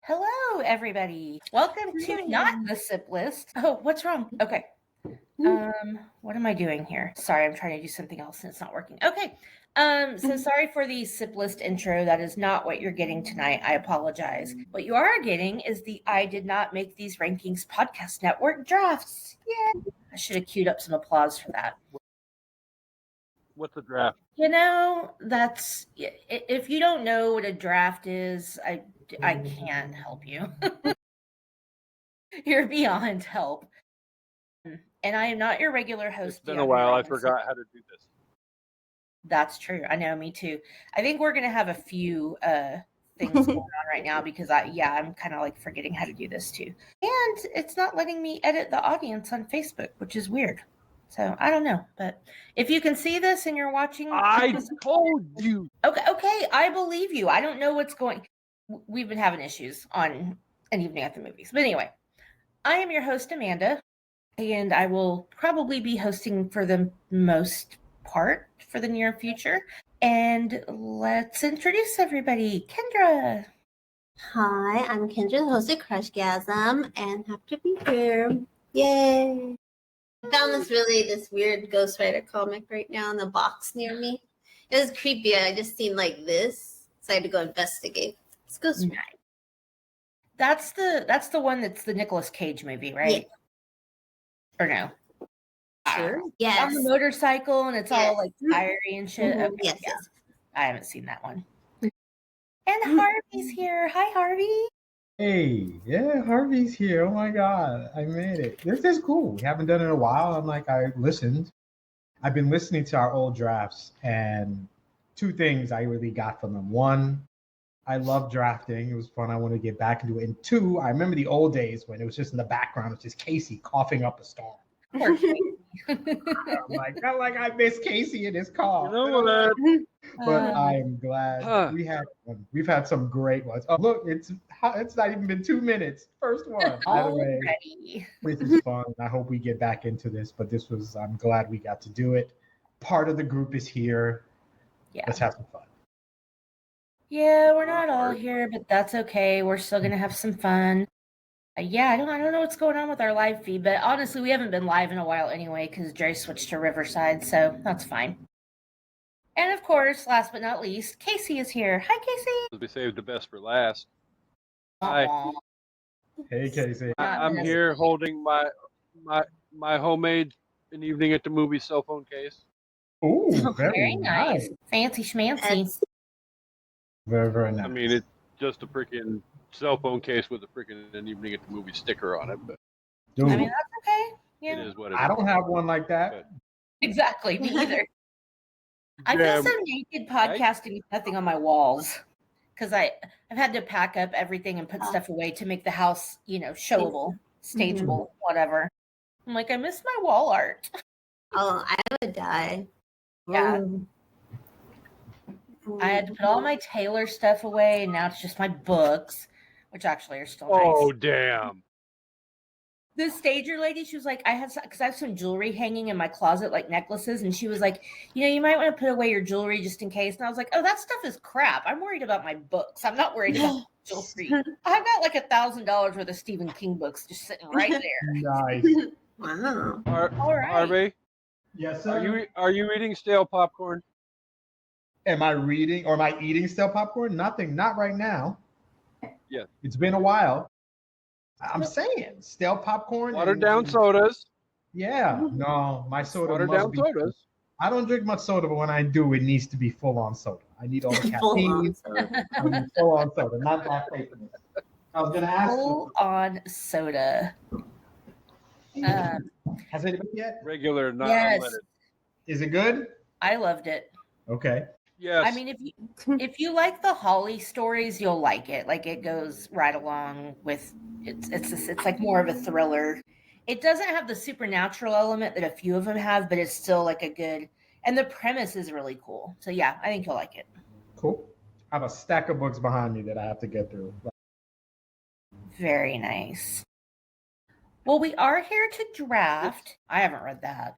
Hello, everybody. Welcome to Not the Sip List. Oh, what's wrong? Okay. What am I doing here? Sorry, I'm trying to do something else and it's not working. Okay. So sorry for the Sip List intro. That is not what you're getting tonight. I apologize. What you are getting is the I Did Not Make These Rankings Podcast Network drafts. Yeah. I should have queued up some applause for that. What's a draft? You know, that's if you don't know what a draft is, I can't help you. You're beyond help. And I am not your regular host. It's been a while. I forgot how to do this. That's true. I know, me too. I think we're gonna have a few things going on right now because I'm kind of like forgetting how to do this too. And it's not letting me edit the audience on Facebook, which is weird. So I don't know, but if you can see this and you're watching, I told you. Okay, I believe you. I don't know what's going. We've been having issues on An Evening at the Movies, but anyway, I am your host Amanda, and I will probably be hosting for the most part for the near future. And let's introduce everybody. Kendra. Hi, I'm Kendra, the host of Crushgasm, and happy to be here. Yay! I found this weird Ghost Rider comic right now in the box near me. It was creepy. I just seen like this, so I had to go investigate. It's Ghost Rider. That's the one that's the Nicolas Cage movie, right? Yeah. Or no? Sure. Yes. On the motorcycle and it's all like fiery and shit. Mm-hmm. Okay, yes. I haven't seen that one. And Harvey's here. Hi, Harvey. Hey, yeah, Harvey's here. Oh my God, I made it. This is cool. We haven't done it in a while. I listened. I've been listening to our old drafts, and two things I really got from them. One, I love drafting. It was fun. I want to get back into it. And two, I remember the old days when it was just in the background. It's just Casey coughing up a storm. I'm like I miss Casey in his cough. You know what? But I'm glad we've had some great ones. Oh, look, it's not even been 2 minutes. First one. Already. This is fun. I hope we get back into this, but I'm glad we got to do it. Part of the group is here. Yeah. Let's have some fun. Yeah, we're not all here, but that's okay. We're still gonna have some fun. I don't know what's going on with our live feed, but honestly, we haven't been live in a while anyway because Jerry switched to Riverside, so that's fine. And of course, last but not least, Casey is here. Hi, Casey. We saved the best for last. Hi. Hey, Casey. I'm here holding my homemade An Evening at the Movies cell phone case. Ooh, very nice. Fancy schmancy. Very, very nice. I mean, it's just a freaking cell phone case with a freaking An Evening at the Movies sticker on it, but I mean, that's okay. Yeah. it is what it is. I don't have one like that. Exactly, me either. I feel so naked podcasting with nothing on my walls because I've had to pack up everything and put stuff away to make the house, showable, stageable, whatever. I'm like, I miss my wall art. Oh, I would die. Yeah. I had to put all my Taylor stuff away, and now it's just my books, which actually are still nice. Oh, damn. The stager lady, she was like, I have some jewelry hanging in my closet, like necklaces, and she was like, you might want to put away your jewelry just in case. And I was like, oh, that stuff is crap. I'm worried about my books. I'm not worried about jewelry. I've got like $1,000 worth of Stephen King books just sitting right there. Nice. Wow. All right. Harvey? Yes, sir. Are you eating stale popcorn? Am I reading or am I eating stale popcorn? Nothing. Not right now. Yeah. It's been a while. I'm saying stale popcorn. Watered down sodas. Yeah. No, my soda Watered must down be. sodas. I don't drink much soda, but when I do, it needs to be full on soda. I need all the caffeine. I need full on soda, not that fakeness. I was gonna ask full on soda. Has it been yet? Regular, not Yes. unleaded. Is it good? I loved it. Okay. Yes. I mean, if you like the Holly stories, you'll like it. Like it goes right along with it's like more of a thriller. It doesn't have the supernatural element that a few of them have, but it's still like a good. And the premise is really cool. So yeah, I think you'll like it. Cool. I have a stack of books behind me that I have to get through. Very nice. Well, we are here to draft. I haven't read that.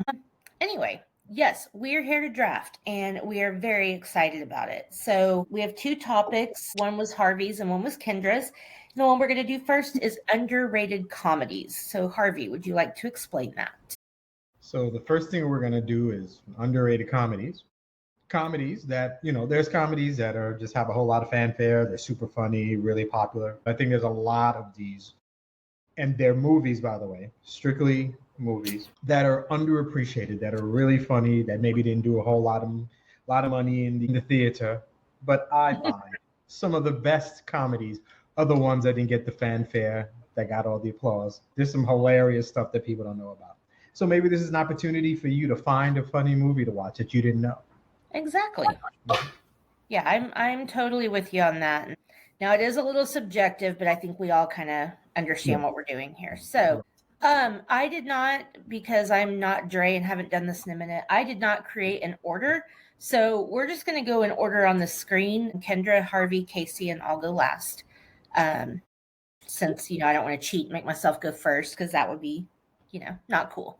Anyway. Yes, we are here to draft, and we are very excited about it. So we have two topics. One was Harvey's and one was Kendra's. The one we're going to do first is underrated comedies. So, Harvey, would you like to explain that? So the first thing we're gonna do is underrated comedies. Comedies that, there's comedies that are just have a whole lot of fanfare. They're super funny, really popular. I think there's a lot of these, and they're movies, by the way, strictly movies that are underappreciated, that are really funny, that maybe didn't do a whole lot of money in the theater. But I find some of the best comedies are the ones that didn't get the fanfare, that got all the applause. There's some hilarious stuff that people don't know about. So maybe this is an opportunity for you to find a funny movie to watch that you didn't know. Exactly. Yeah, I'm totally with you on that. Now, it is a little subjective, but I think we all kind of understand what we're doing here. So, I did not, because I'm not Dre and haven't done this in a minute, I did not create an order. So we're just going to go in order on the screen. Kendra, Harvey, Casey, and I'll go last. Since, I don't want to cheat and make myself go first, because that would be, not cool.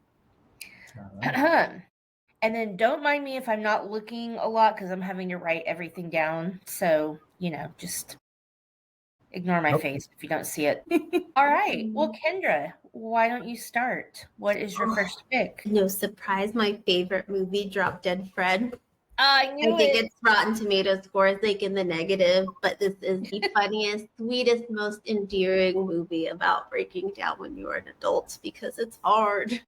And then don't mind me if I'm not looking a lot, because I'm having to write everything down. So, just ignore my face if you don't see it. All right. Well, Kendra, why don't you start? What is your first pick? No surprise, my favorite movie, Drop Dead Fred. I knew I think its Rotten Tomatoes score is like in the negative, but this is the funniest, sweetest, most endearing movie about breaking down when you're an adult, because it's hard.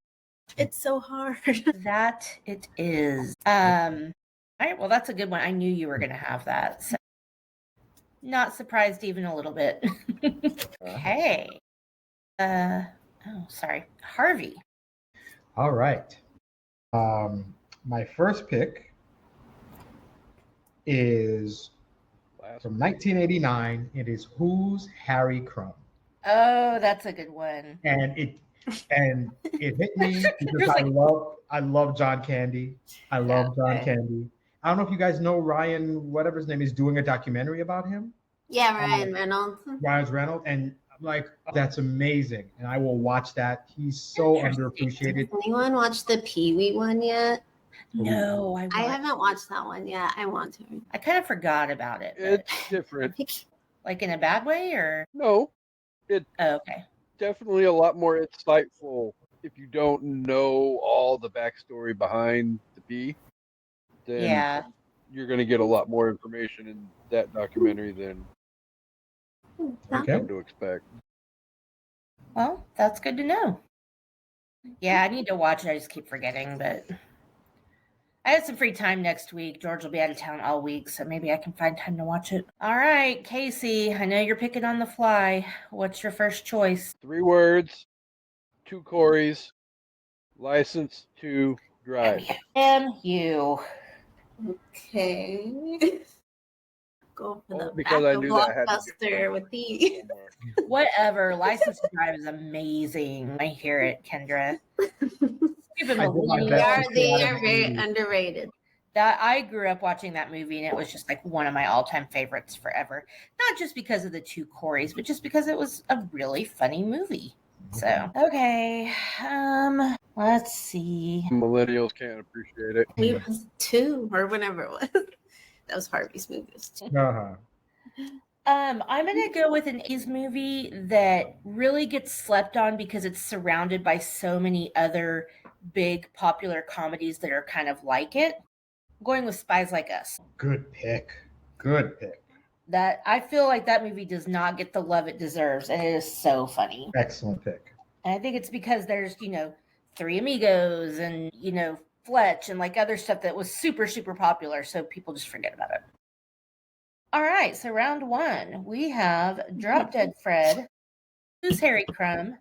It's so hard. That it is. All right. Well, that's a good one. I knew you were going to have that. So. Not surprised even a little bit. Okay. Sorry. Harvey. All right. My first pick is from 1989. It is Who's Harry Crumb? Oh, that's a good one. And it hit me because I love John Candy. I love John Candy. I don't know if you guys know Ryan, whatever his name is, doing a documentary about him. Yeah, Ryan Reynolds. Ryan Reynolds. And I'm like, that's amazing. And I will watch that. He's so underappreciated. Has anyone watched the Pee-wee one yet? No, I haven't watched that one yet. I want to. I kind of forgot about it. It's different. Like in a bad way, or? No. Okay. Definitely a lot more insightful if you don't know all the backstory behind the P. Then you're going to get a lot more information in that documentary than you come to expect. Well, that's good to know. Yeah, I need to watch it. I just keep forgetting, but I had some free time next week. George will be out of town all week, so maybe I can find time to watch it. All right, Casey, I know you're picking on the fly. What's your first choice? 3 words, 2 Corys, license to drive. And you. Okay. Go for the because I knew that I had to blockbuster with the. Whatever. License to Drive is amazing. I hear it, Kendra. They are very underrated. That I grew up watching that movie, and it was just like one of my all-time favorites forever. Not just because of the 2 Corys, but just because it was a really funny movie. So okay, let's see. Millennials can't appreciate it. We was 2 or whenever it was. That was Harvey's movies. I'm gonna go with an 80s movie that really gets slept on because it's surrounded by so many other big popular comedies that are kind of like it. I'm going with Spies Like Us. Good pick. Good pick. That I feel like that movie does not get the love it deserves, and it is so funny. Excellent pick. And I think it's because there's, Three Amigos and, Fletch and like other stuff that was super, super popular. So people just forget about it. All right. So round 1, we have Drop Dead Fred, Who's Harry Crumb,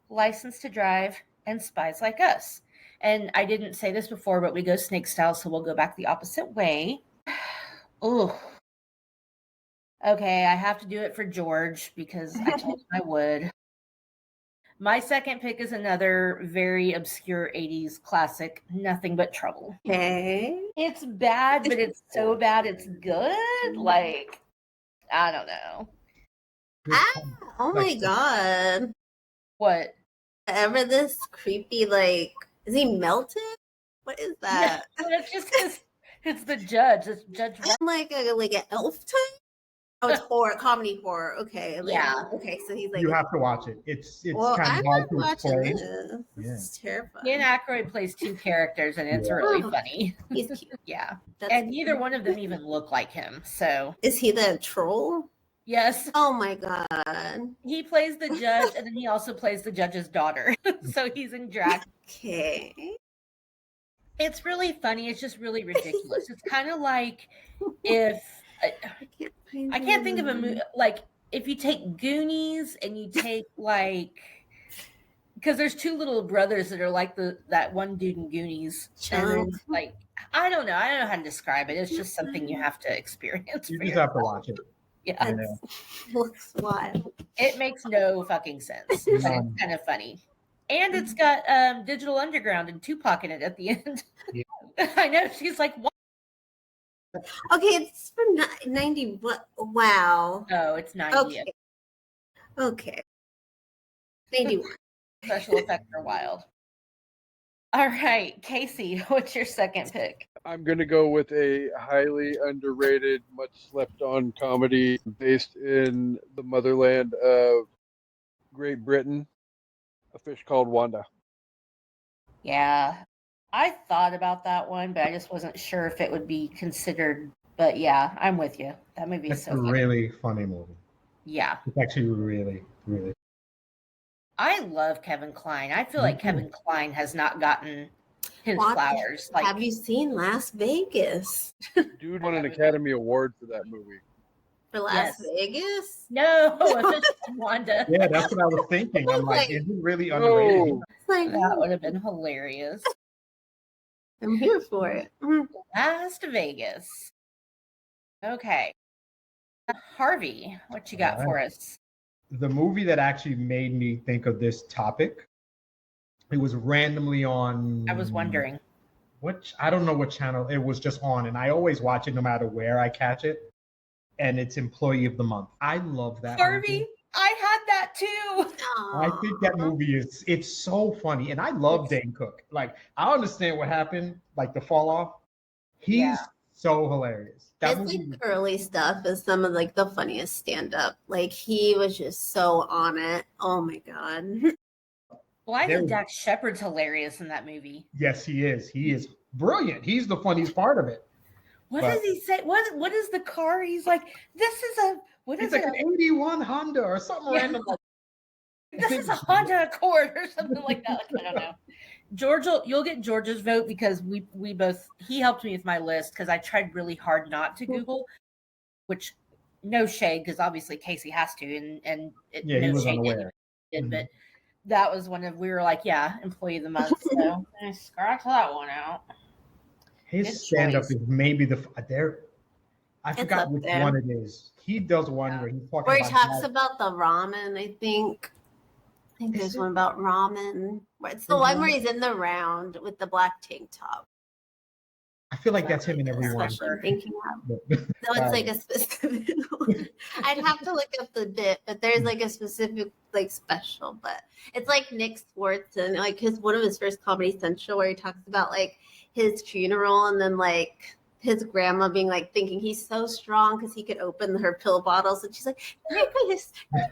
License to Drive, and Spies Like Us. And I didn't say this before, but we go snake style. So we'll go back the opposite way. Oh, okay. I have to do it for George because I told him I would. My second pick is another very obscure 80s classic, Nothing But Trouble. Okay. It's bad, but it's so bad it's good. Like, I don't know. Oh my god. What? Whatever this creepy, is he melted? What is that? No, it's just because it's the judge. It's Judge. Like an elf type? Oh, it's horror, comedy horror. Okay. Yeah. Okay, so he's like, You have to watch it. It's well, kind I'm of hard not to watching explain. this. This Yeah. is terrifying. Dan Aykroyd plays 2 characters, and it's Yeah. really Oh, funny. He's cute. Yeah. That's And neither one of them even look like him. So, Is he the troll? yes, Oh my god. he plays the judge, and then he also plays the judge's daughter. So he's in drag. Okay. It's really funny. It's just really ridiculous. It's kind of like if I can't think of a movie like if you take Goonies and you take like because there's 2 little brothers that are like that one dude in Goonies, and then, like I don't know how to describe it. It's just something you have to experience. You for just yourself. have to watch it. Yeah, Looks wild. it makes no fucking sense, but it's kind of funny. And it's got Digital Underground and Tupac in it at the end. Yeah. I know. She's like, what? Okay, it's from 90. What? Wow. Oh, it's 90. Okay. Okay. 91. Special effects are wild. All right, Casey, what's your second pick? I'm going to go with a highly underrated, much slept on comedy based in the motherland of Great Britain, A Fish Called Wanda. Yeah, I thought about that one, but I just wasn't sure if it would be considered. But yeah, I'm with you. That movie is It's so a funny. really funny movie. Yeah. It's actually really, really. I love Kevin Kline. I feel like Kevin Kline has not gotten his flowers. Like, have you seen Las Vegas? Dude won an Academy Award for that movie. For Las Vegas? No, it's Wanda. Yeah, that's what I was thinking. I'm like, is he really underrated? Oh, Like, That would have been hilarious. I'm here for it. Las Vegas. Okay. Harvey, what you got All for right. us? The movie that actually made me think of this topic, it was randomly on. I was wondering. Which I don't know what channel it was just on, and I always watch it no matter where I catch it. And it's Employee of the Month. I love that Harvey, movie. I had that too. I think that movie it's so funny, and I love Dane Cook. Like I understand what happened, like the fall off. He's so hilarious. That His movie, like early stuff is some of like the funniest stand up. Like he was just so on it. Oh my god. Well, I think Dax Shepard's hilarious in that movie. yes, he is. He is brilliant. He's the funniest part of it. What does he say? What is the car? He's like, this is a what is It's like it? an 81 Honda or something random. This is a Honda Accord or something like that. Like, I don't know. George, you'll get George's vote because we both he helped me with my list because I tried really hard not to Google, which no shade because obviously Casey has to and Yeah, no he was shade unaware. did, but that was one of we were like Employee of the Month, so I scratch that one out. His stand up is maybe I forgot up which there. one it is. He does one where he's talking Where he about talks about the ramen, I think. I think there's one about ramen. It's the one where he's in the round with the black tank top. I feel like that's him in every one. Especially thinking of. So it's like a specific one. I'd have to look up the bit, but there's like a specific like special. But it's like Nick Swartz and like one of his first Comedy Central where he talks about like his funeral and then like his grandma being like thinking he's so strong because he could open her pill bottles and she's like, Nicholas, you're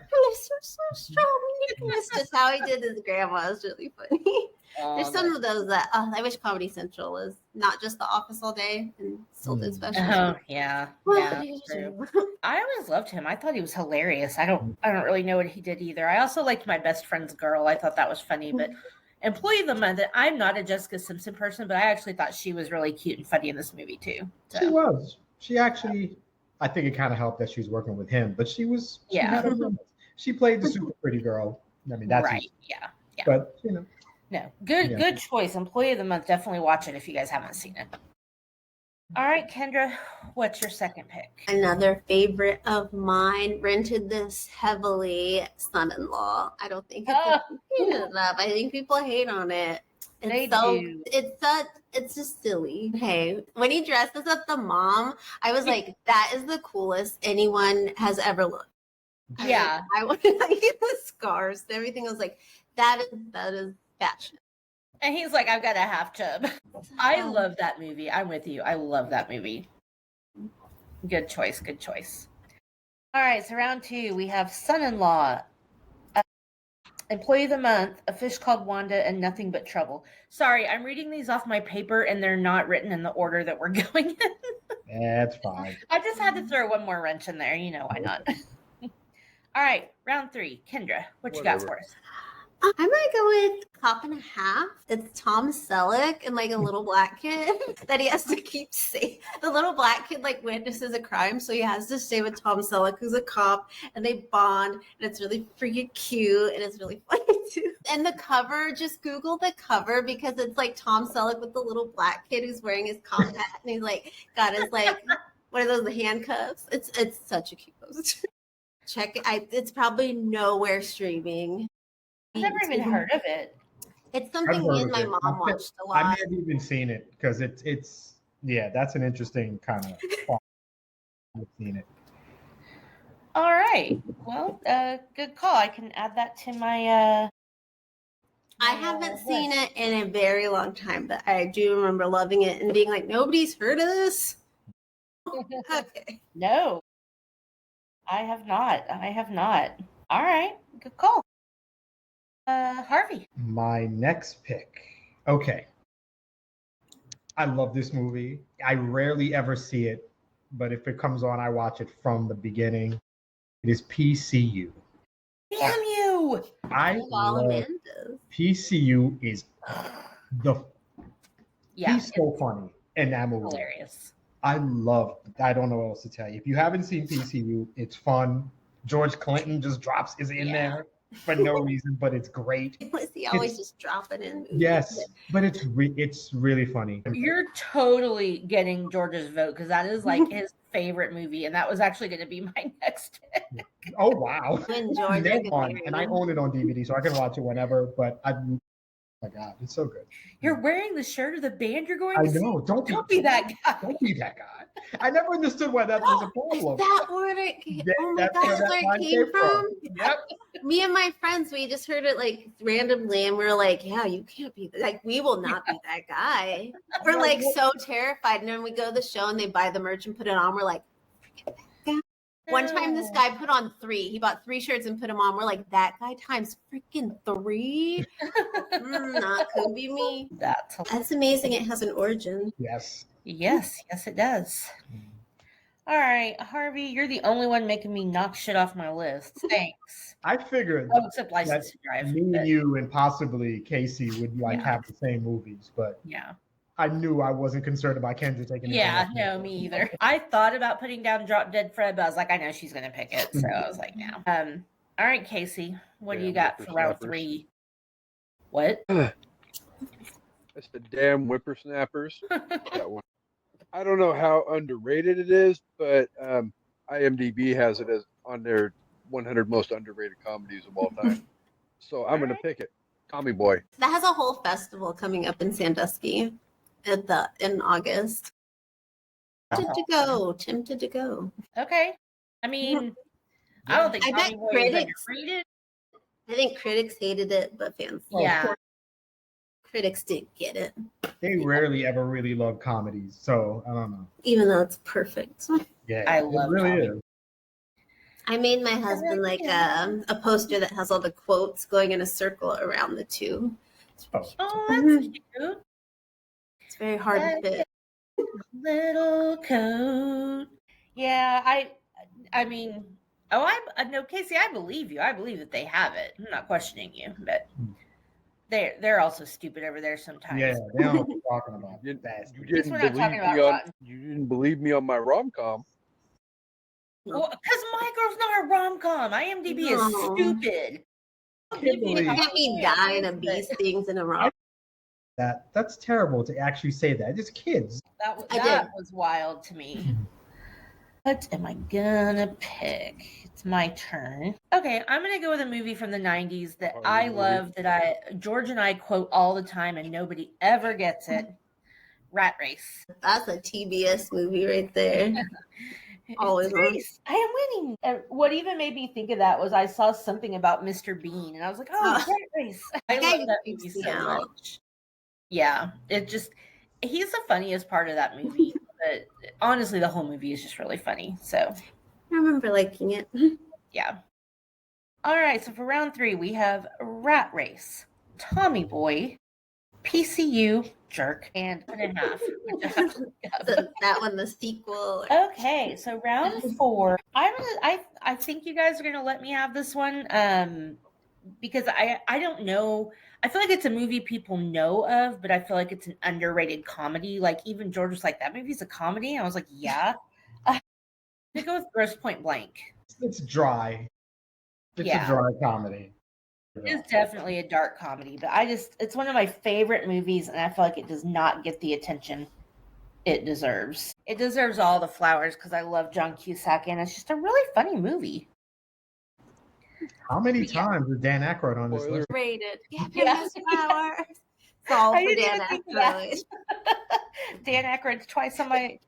so strong, Nicholas. Just how he did his grandma is really funny. There's some of those that I wish Comedy Central was not just The Office all day and still did specials. Oh yeah, true. I always loved him. I thought he was hilarious. I don't really know what he did either. I also liked My Best Friend's Girl. I thought that was funny, but Employee of the Month. I'm not a Jessica Simpson person, but I actually thought she was really cute and funny in this movie too. So. She was. She actually. I think it kind of helped that she was working with him, but she was. She had her moments. She played the super pretty girl. I mean, that's right. Easy. Yeah. But you know. No, good choice. Employee of the Month. Definitely watch it if you guys haven't seen it. All right, Kendra, what's your second pick? Another favorite of mine. Rented this heavily. Son-in-Law. I don't think it's enough. I think people hate on it. It's just silly. Hey, when he dresses up the mom, I was like, that is the coolest anyone has ever looked. Yeah, I wanted like the scars and everything. I was like, that is fashion. And he's like, I've got a half chub. I love that movie. I'm with you. I love that movie. Good choice. All right, so round 2, we have son-in-law, employee of the month, A Fish Called Wanda, and Nothing But Trouble. Sorry, I'm reading these off my paper, and they're not written in the order that we're going in. That's fine. I just had to throw one more wrench in there. You know why not? All right, round 3. Kendra, what you got for us? I might go with Cop and a Half. It's Tom Selleck and like a little black kid that he has to keep safe. The little black kid like witnesses a crime, so he has to stay with Tom Selleck, who's a cop, and they bond, and it's really freaking cute, and it's really funny too. And the cover, just Google the cover because it's like Tom Selleck with the little black kid who's wearing his cop hat, and he's like got his like what are those handcuffs? It's such a cute poster. Check it. It's probably nowhere streaming. I've never even heard of it. It's something me and my mom watched a lot. I may have even seen it because it's that's an interesting kind of. I've seen it. All right. Well, good call. I can add that to my. I haven't seen it in a very long time, but I do remember loving it and being like, nobody's heard of this. Okay. No, I have not. All right. Good call. Harvey. My next pick. Okay. I love this movie. I rarely ever see it, but if it comes on, I watch it from the beginning. It is PCU. Damn you! I love PCU. Is he's so funny in that movie. Hilarious. I don't know what else to tell you. If you haven't seen PCU, it's fun. George Clinton just drops is in there for no reason, but it's great. He always just dropping in movies. Yes, but it's really funny. You're totally getting George's vote because that is like his favorite movie, and that was actually going to be my next pick. Oh wow! When George and I own it on DVD, so I can watch it whenever. But oh my God, it's so good. You're wearing the shirt of the band you're going to see? Don't be that guy. Don't be that guy. I never understood why that was a problem. That word, oh my God, that's where it came from? Yep. Me and my friends, we just heard it like randomly, and we were like, yeah, you can't be like, we will not be that guy. We're like so terrified. And then we go to the show and they buy the merch and put it on. We're like, freaking that guy. One time this guy put on 3. He bought 3 shirts and put them on. We're like, that guy times freaking 3? Not could be me. That's amazing. It has an origin. Yes, it does. All right, Harvey, you're the only one making me knock shit off my list. Thanks. I figured except License to Drive. Me and you and possibly Casey would have the same movies, but I knew I wasn't concerned about Kendra taking it. Yeah, no, me either. I thought about putting down Drop Dead Fred, but I was like, I know she's going to pick it. So I was like, no. All right, Casey, what do you got for round 3? What? That's the damn whippersnappers. That one. I don't know how underrated it is, but IMDb has it as on their 100 most underrated comedies of all time. So I'm going to pick it. Tommy Boy. That has a whole festival coming up in Sandusky in August. Tempted to go. Okay. I mean, I don't think Tommy Boy is underrated. I think critics hated it, but fans critics didn't get it. They rarely ever really love comedies, so I don't know. Even though it's perfect. Yeah, I love it. Really is. I made my husband like a poster that has all the quotes going in a circle around the 2. That's cute. It's very hard to fit. Little coat. Yeah, I mean, no, Casey, I believe you. I believe that they have it. I'm not questioning you, but they're also stupid over there sometimes. Yeah, they don't know what you're talking about. You didn't believe me on my rom-com. Well, because my girl's not a rom-com. IMDb is stupid. You can't be dying of these things in a rom-com. That's terrible to actually say that. It's kids. That was wild to me. What am I gonna pick? It's my turn. Okay, I'm gonna go with a movie from the 90s that I love, that George and I quote all the time and nobody ever gets it. Rat Race. That's a TBS movie right there. Always on. I am winning. And what even made me think of that was I saw something about Mr. Bean and I was like, Rat Race. I love that movie so much. Yeah, he's the funniest part of that movie. But honestly, the whole movie is just really funny. So I remember liking it. Yeah. All right, so for round 3, we have Rat Race, Tommy Boy, PCU, Jerk, and 1.5. Which I have to look up. So that one, the sequel. Okay, so round 4. I think you guys are gonna let me have this one. Because I don't know. I feel like it's a movie people know of, but I feel like it's an underrated comedy. Like even George was like, "That movie's a comedy." I was like, "Yeah." To go with Gross Point Blank. It's dry. It's a dry comedy. It's definitely a dark comedy, but it's one of my favorite movies, and I feel like it does not get the attention it deserves. It deserves all the flowers because I love John Cusack, and it's just a really funny movie. How many times is Dan Aykroyd on this Spoiler. list? Rated. Give Yeah. him his flowers. It's all I for didn't Dan even think of that. Aykroyd. Dan Aykroyd twice on my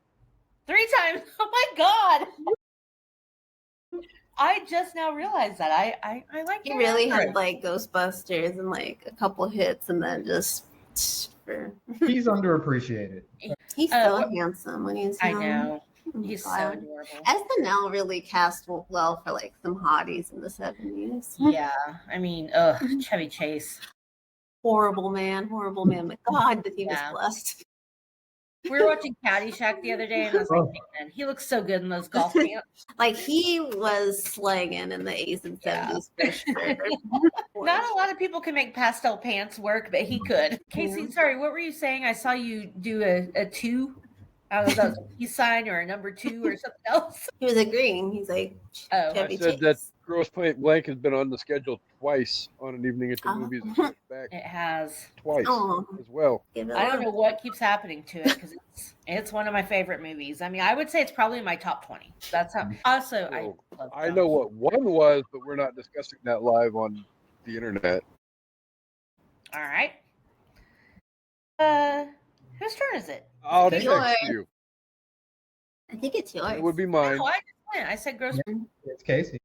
3 times. Oh my god! I just now realized that I like. He Dan really Aykroyd. had like Ghostbusters and like a couple hits, and then just for. He's underappreciated. He's so handsome when he's I young. know. Oh my He's so God. adorable. SNL really cast well for like some hotties in the 70s. Yeah, I mean, Chevy Chase. Horrible man. But God, that he was Yeah. blessed. We were watching Caddyshack the other day, and I was like, man, he looks so good in those golf pants. Like he was slanging in the 80s and 70s for sure. Not a lot of people can make pastel pants work, but he could. Casey, sorry, what were you saying? I saw you do a 2. I don't know if that was a peace sign or a number 2 or something else. He was agreeing. He's like, Oh. Chevy I said Chase. that Gross Point Blank has been on the schedule twice on an evening at the movies and pushed back It has. twice Oh. as well. Give it I don't love. know what keeps happening to it because it's one of my favorite movies. I mean, I would say it's probably in my top 20. That's how. Also, So, I love. I know what one was, but we're not discussing that live on the internet. All right. Whose turn is it? I'll It's text yours. you. I think it's yours. It would be mine. No, I just went. I said gross. It's Casey.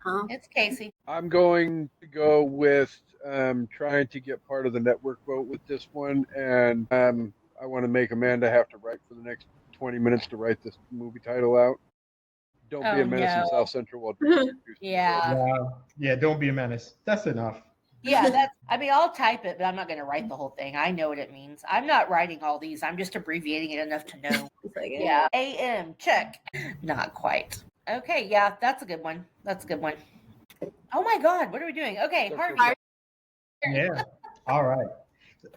Huh? It's Casey. I'm going to go with trying to get part of the network vote with this one, and I want to make Amanda have to write for the next 20 minutes to write this movie title out. Don't be a menace in South Central while drinking juice. Yeah. Yeah, don't be a menace. That's enough. Yeah, that's. I mean, I'll type it, but I'm not going to write the whole thing. I know what it means. I'm not writing all these. I'm just abbreviating it enough to know. It's like, Yeah. AM check. Not quite. Okay. Yeah, that's a good one. That's a good one. Oh my God, what are we doing? Okay, Harvey. Yeah. All right.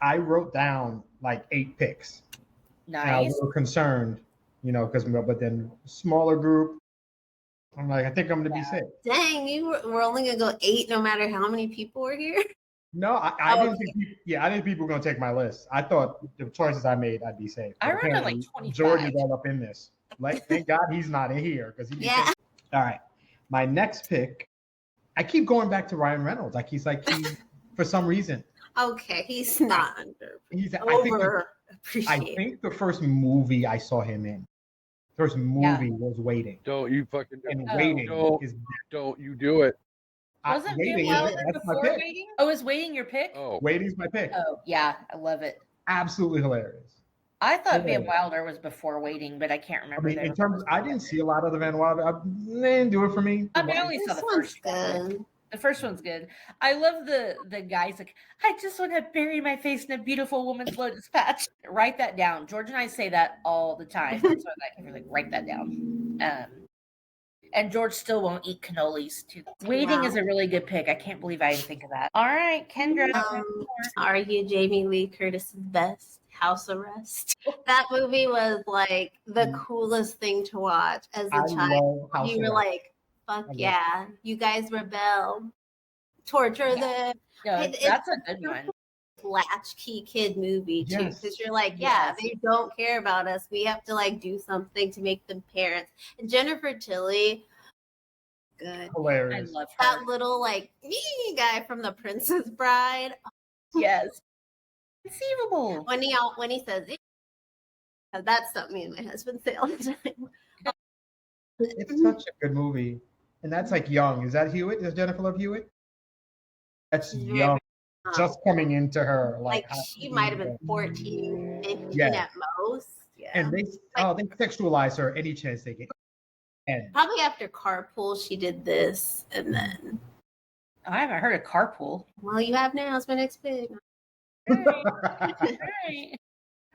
I wrote down like 8 picks. And I was Nice. a little concerned, because but then smaller group. I'm like, I think I'm gonna be safe. Dang, we're only gonna go 8 no matter how many people were here. No, I didn't think. I didn't think people were gonna take my list. I thought the choices I made, I'd be safe. I But wrote down like apparently, 25. George is all up in this. Like, thank God he's not in here because he. Yeah. All right, my next pick. I keep going back to Ryan Reynolds. Like he's for some reason. Okay, he's not under. He's. Over I appreciated. think the first movie I saw him in, first movie was Waiting. Don't you fucking And Oh. Waiting is. don't you do it. Wasn't Waiting Van is Wilder that's my before pick. Waiting? Oh, is Waiting your pick? Oh, Waiting's my pick. Oh, yeah, I love it. Absolutely hilarious. I thought Van Hilarious. Wilder was before Waiting, but I can't I remember. mean, they in were terms, both I didn't together. see a lot of the Van Wilder. They didn't do it for me. I mean, I only saw This the one's first one. good. The first one's good. I love the guys like, I just want to bury my face in a beautiful woman's lotus patch. Write that down. George and I say that all the time. So I can like write that down. And George still won't eat cannolis too. Waiting Wow. is a really good pick. I can't believe I didn't think of that. All right, Kendra. Argue Jamie Lee Curtis's best House Arrest. That movie was like the coolest thing to watch as a I child. love House You were Arrest. like, fuck yeah, you guys rebel, torture them. No, It's- that's a good one. Latchkey kid movie too, Yes. because you're like, yeah, Yes. they don't care about us. We have to like do something to make them parents. And Jennifer Tilly, good. I Hilarious. love her. That little like guy from The Princess Bride. Yes. Conceivable. When he says it, that's something me and my husband say all the time. It's such a good movie. And that's like young. Is that Hewitt? Is Jennifer Love Hewitt? That's young. Just coming into her. Like she might have been 14, 15 Yeah. at most. Yeah. And they sexualize her any chance they get. And Probably after Carpool, she did this, and then. I haven't heard of Carpool. Well, you have now. It's my next pick. All right.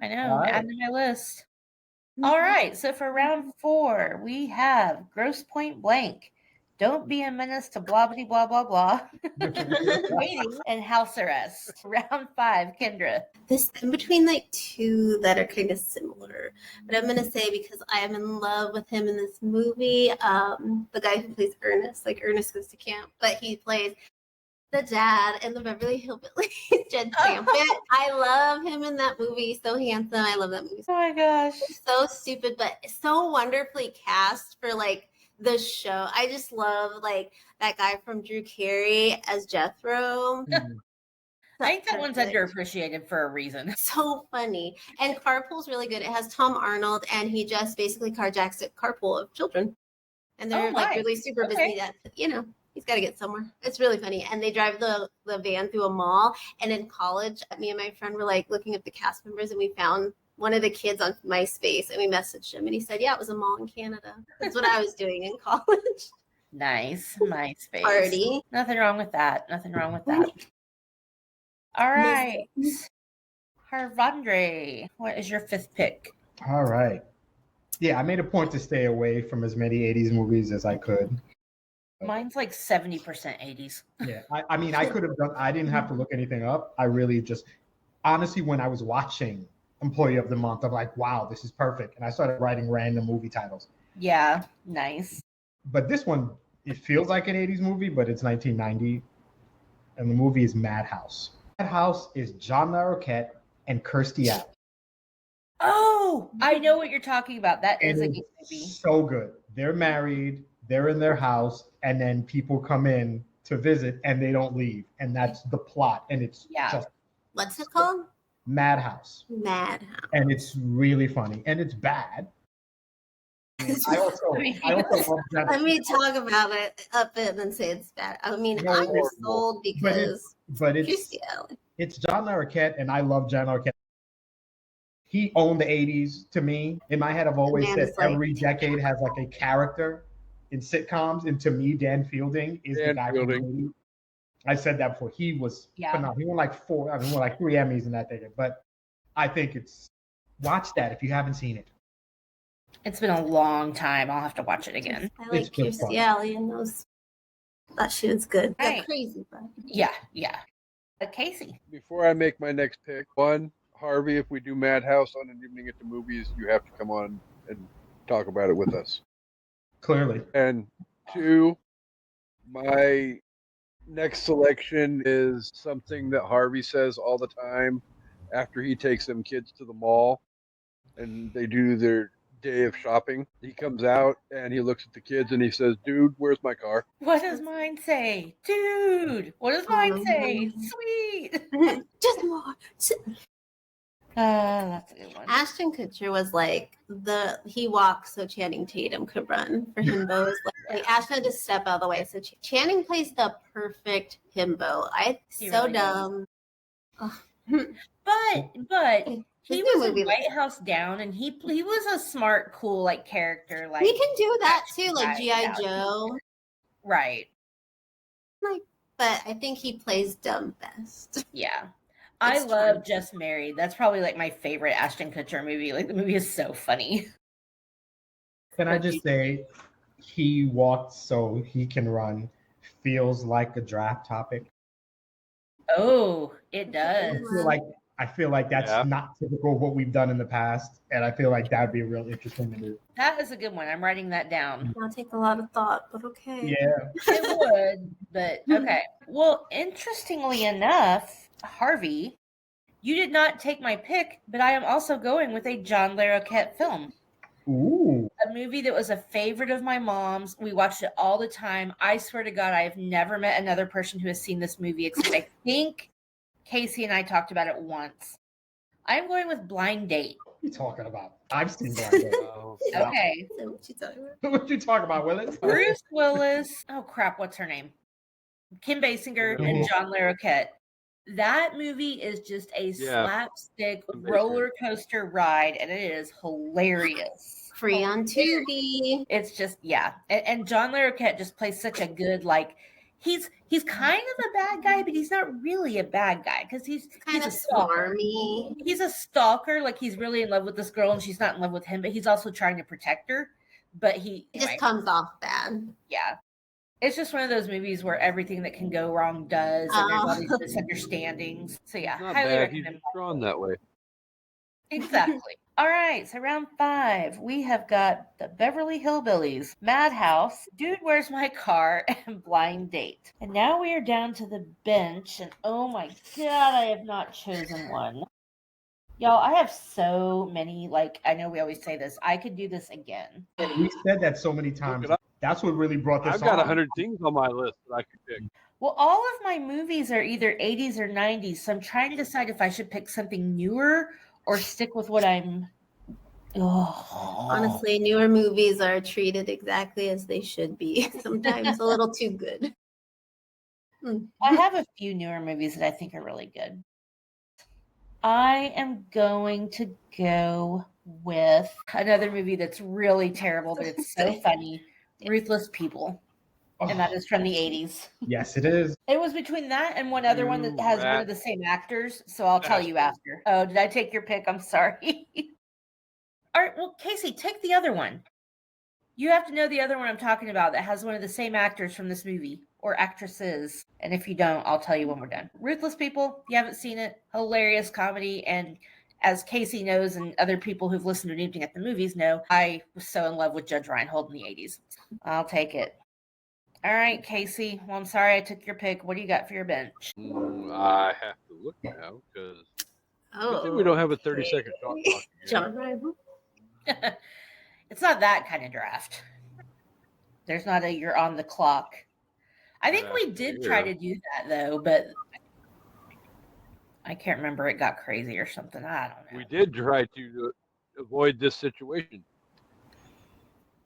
I know. All right. Add to my list. All right. So for round 4, we have Gross Point Blank. Don't be a menace to blah blah blah blah blah. Waiting and house arrest. Round 5, Kendra. This in between like two that are kind of similar, but I'm gonna say because I am in love with him in this movie. The guy who plays Ernest, like Ernest goes to camp, but he plays the dad in the Beverly Hillbillies, Jed Clampett. I love him in that movie. He's so handsome. I love that movie. Oh my gosh. It's so stupid, but so wonderfully cast for like the show. I just love like that guy from Drew Carey as Jethro. I think that one's underappreciated for a reason. So funny. And Carpool's really good. It has Tom Arnold, and he just basically carjacks a carpool of children. And they're like really super busy that, he's got to get somewhere. It's really funny. And they drive the van through a mall. And in college, me and my friend were like looking at the cast members, and we found one of the kids on MySpace, and we messaged him, and he said, yeah, it was a mall in Canada. That's what I was doing in college. Nice. MySpace. Party. Nothing wrong with that. All right. Harvandre, what is your 5th pick? All right. Yeah, I made a point to stay away from as many 80s movies as I could. Mine's like 70% 80s. Yeah, I mean, I could have done, I didn't have to look anything up. I really just, honestly, when I was watching Employee of the Month, I'm like, wow, this is perfect. And I started writing random movie titles. Yeah, nice. But this one, it feels like an 80s movie, but it's 1990. And the movie is Madhouse. Madhouse is John Larroquette and Kirstie Alley. Oh, I know what you're talking about. That is a good movie. So good. They're married, they're in their house, and then people come in to visit and they don't leave. And that's the plot. And it's just... What's it called? Madhouse. Madhouse. And it's really funny. And it's bad. I also love that. Let me talk about it up and then say it's bad. I mean, I'm sold because but it's John Larroquette, and I love John Larroquette. He owned the 80s to me. In my head, I've always said every decade has like a character in sitcoms, and to me, Dan Fielding is the guy. I said that before. He was phenomenal. He won like 3 Emmys in that decade. But I think watch that if you haven't seen it. It's been a long time. I'll have to watch it again. I like Kirstie Alley and those. That shit is good. Right. They're crazy, but yeah. Casey. Before I make my next pick, 1, Harvey, if we do Madhouse on an evening at the movies, you have to come on and talk about it with us. Clearly. And 2, my next selection is something that Harvey says all the time after he takes them kids to the mall and they do their day of shopping. He comes out and he looks at the kids and he says, dude, where's my car? What does mine say? Dude, what does mine say? Sweet. Just more. That's a good one. Ashton Kutcher was like he walked so Channing Tatum could run for himbo. Like Ashton had to step out of the way. So Channing plays the perfect himbo. So really dumb. But he was in White House Down, and he was a smart, cool character. Like we can do that too, like G.I. Joe. Right. But I think he plays dumb best. Yeah. I love Just Married. That's probably my favorite Ashton Kutcher movie. The movie is so funny. Can I just say, he walked so he can run feels like a draft topic. Oh, it does. I feel like that's not typical of what we've done in the past, and I feel like that would be a real interesting to do. That is a good one. I'm writing that down. I'll take a lot of thought, but okay. Yeah. It would, but okay. Well, interestingly enough, Harvey, you did not take my pick, but I am also going with a John Larroquette film. Ooh. A movie that was a favorite of my mom's. We watched it all the time. I swear to God, I have never met another person who has seen this movie except I think Casey and I talked about it once. I'm going with Blind Date. What are you talking about? I've seen Blind Date. Okay. What you talking about, Willis? Bruce Willis. Oh, crap. What's her name? Kim Basinger and John Larroquette. That movie is just a slapstick roller coaster ride, and it is hilarious. Free on Tubi. It's just, yeah. And John Larroquette just plays such a good, like, he's kind of a bad guy, but he's not really a bad guy because he's Kind a of stalker. smarmy. He's a stalker, like he's really in love with this girl and she's not in love with him, but he's also trying to protect her. But It just comes off bad. Yeah. It's just one of those movies where everything that can go wrong does, and there's all these misunderstandings. So yeah, Not highly bad. recommend. He's drawn that way. Exactly. All right, so round 5, we have got the Beverly Hillbillies, Madhouse, Dude, Where's My Car, and Blind Date. And now we are down to the bench, and oh my god, I have not chosen one. Y'all, I have so many, like, I know we always say this, I could do this again. We said that so many times. That's what really brought this I've got on. 100 things on my list that I could pick. Well, all of my movies are either 80s or 90s, so I'm trying to decide if I should pick something newer or stick with what I'm. Oh. Honestly, newer movies are treated exactly as they should be. Sometimes a little too good. I have a few newer movies that I think are really good. I am going to go with another movie that's really terrible, but it's so funny. Ruthless People. And that is from the 80s. Yes, it is. It was between that and one other one that has one of the same actors. So I'll tell you after. Oh, did I take your pick? I'm sorry. All right. Well, Casey, take the other one. You have to know the other one I'm talking about that has one of the same actors from this movie or actresses. And if you don't, I'll tell you when we're done. Ruthless People. You haven't seen it. Hilarious comedy. And as Casey knows and other people who've listened to An Evening at the Movies know, I was so in love with Judge Reinhold in the 80s. I'll take it. All right, Casey. Well, I'm sorry I took your pick. What do you got for your bench? I have to look now because I think we don't have a 30-second talk. John Reinhold. It's not that kind of draft. There's not a you're on the clock. I think we did try to do that though, but I can't remember. It got crazy or something. I don't know. We did try to avoid this situation.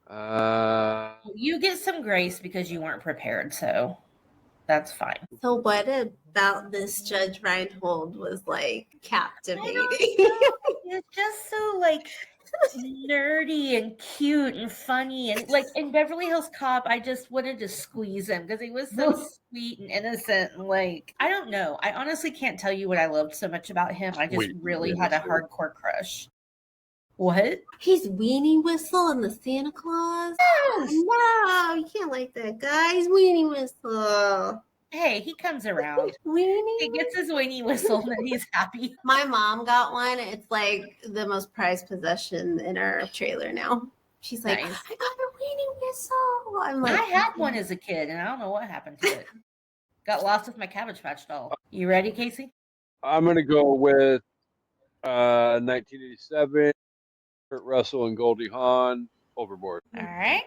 You get some grace because you weren't prepared, so that's fine. So what about this Judge Reinhold was like captivating? It's just so like nerdy and cute and funny, and like in Beverly Hills Cop, I just wanted to squeeze him because he was so sweet and innocent and like I don't know. I honestly can't tell you what I loved so much about him. I just really had a hardcore crush. What? He's Weenie Whistle in the Santa Claus? Yes! No, you can't like that guy. He's Weenie Whistle. Hey, he comes around. Weenie? He gets his weenie whistle and then he's happy. My mom got one. It's like the most prized possession in our trailer now. She's like, Nice. I got a weenie whistle. I'm like, I had one as a kid and I don't know what happened to it. Got lost with my Cabbage Patch doll. You ready, Casey? I'm going to go with 1987, Kurt Russell and Goldie Hawn, Overboard. All right.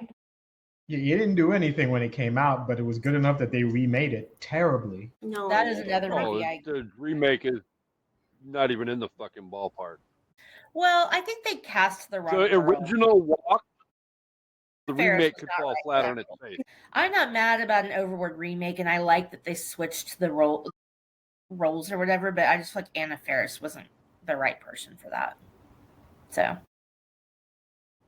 You didn't do anything when it came out, but it was good enough that they remade it terribly. No, That is another Oh, movie. the remake is not even in the fucking ballpark. Well, I think they cast the wrong The girl. original Walk, the Ferris remake was could not fall right flat for on that its role. face. I'm not mad about an Overboard remake, and I like that they switched the roles or whatever, but I just feel like Anna Faris wasn't the right person for that. So,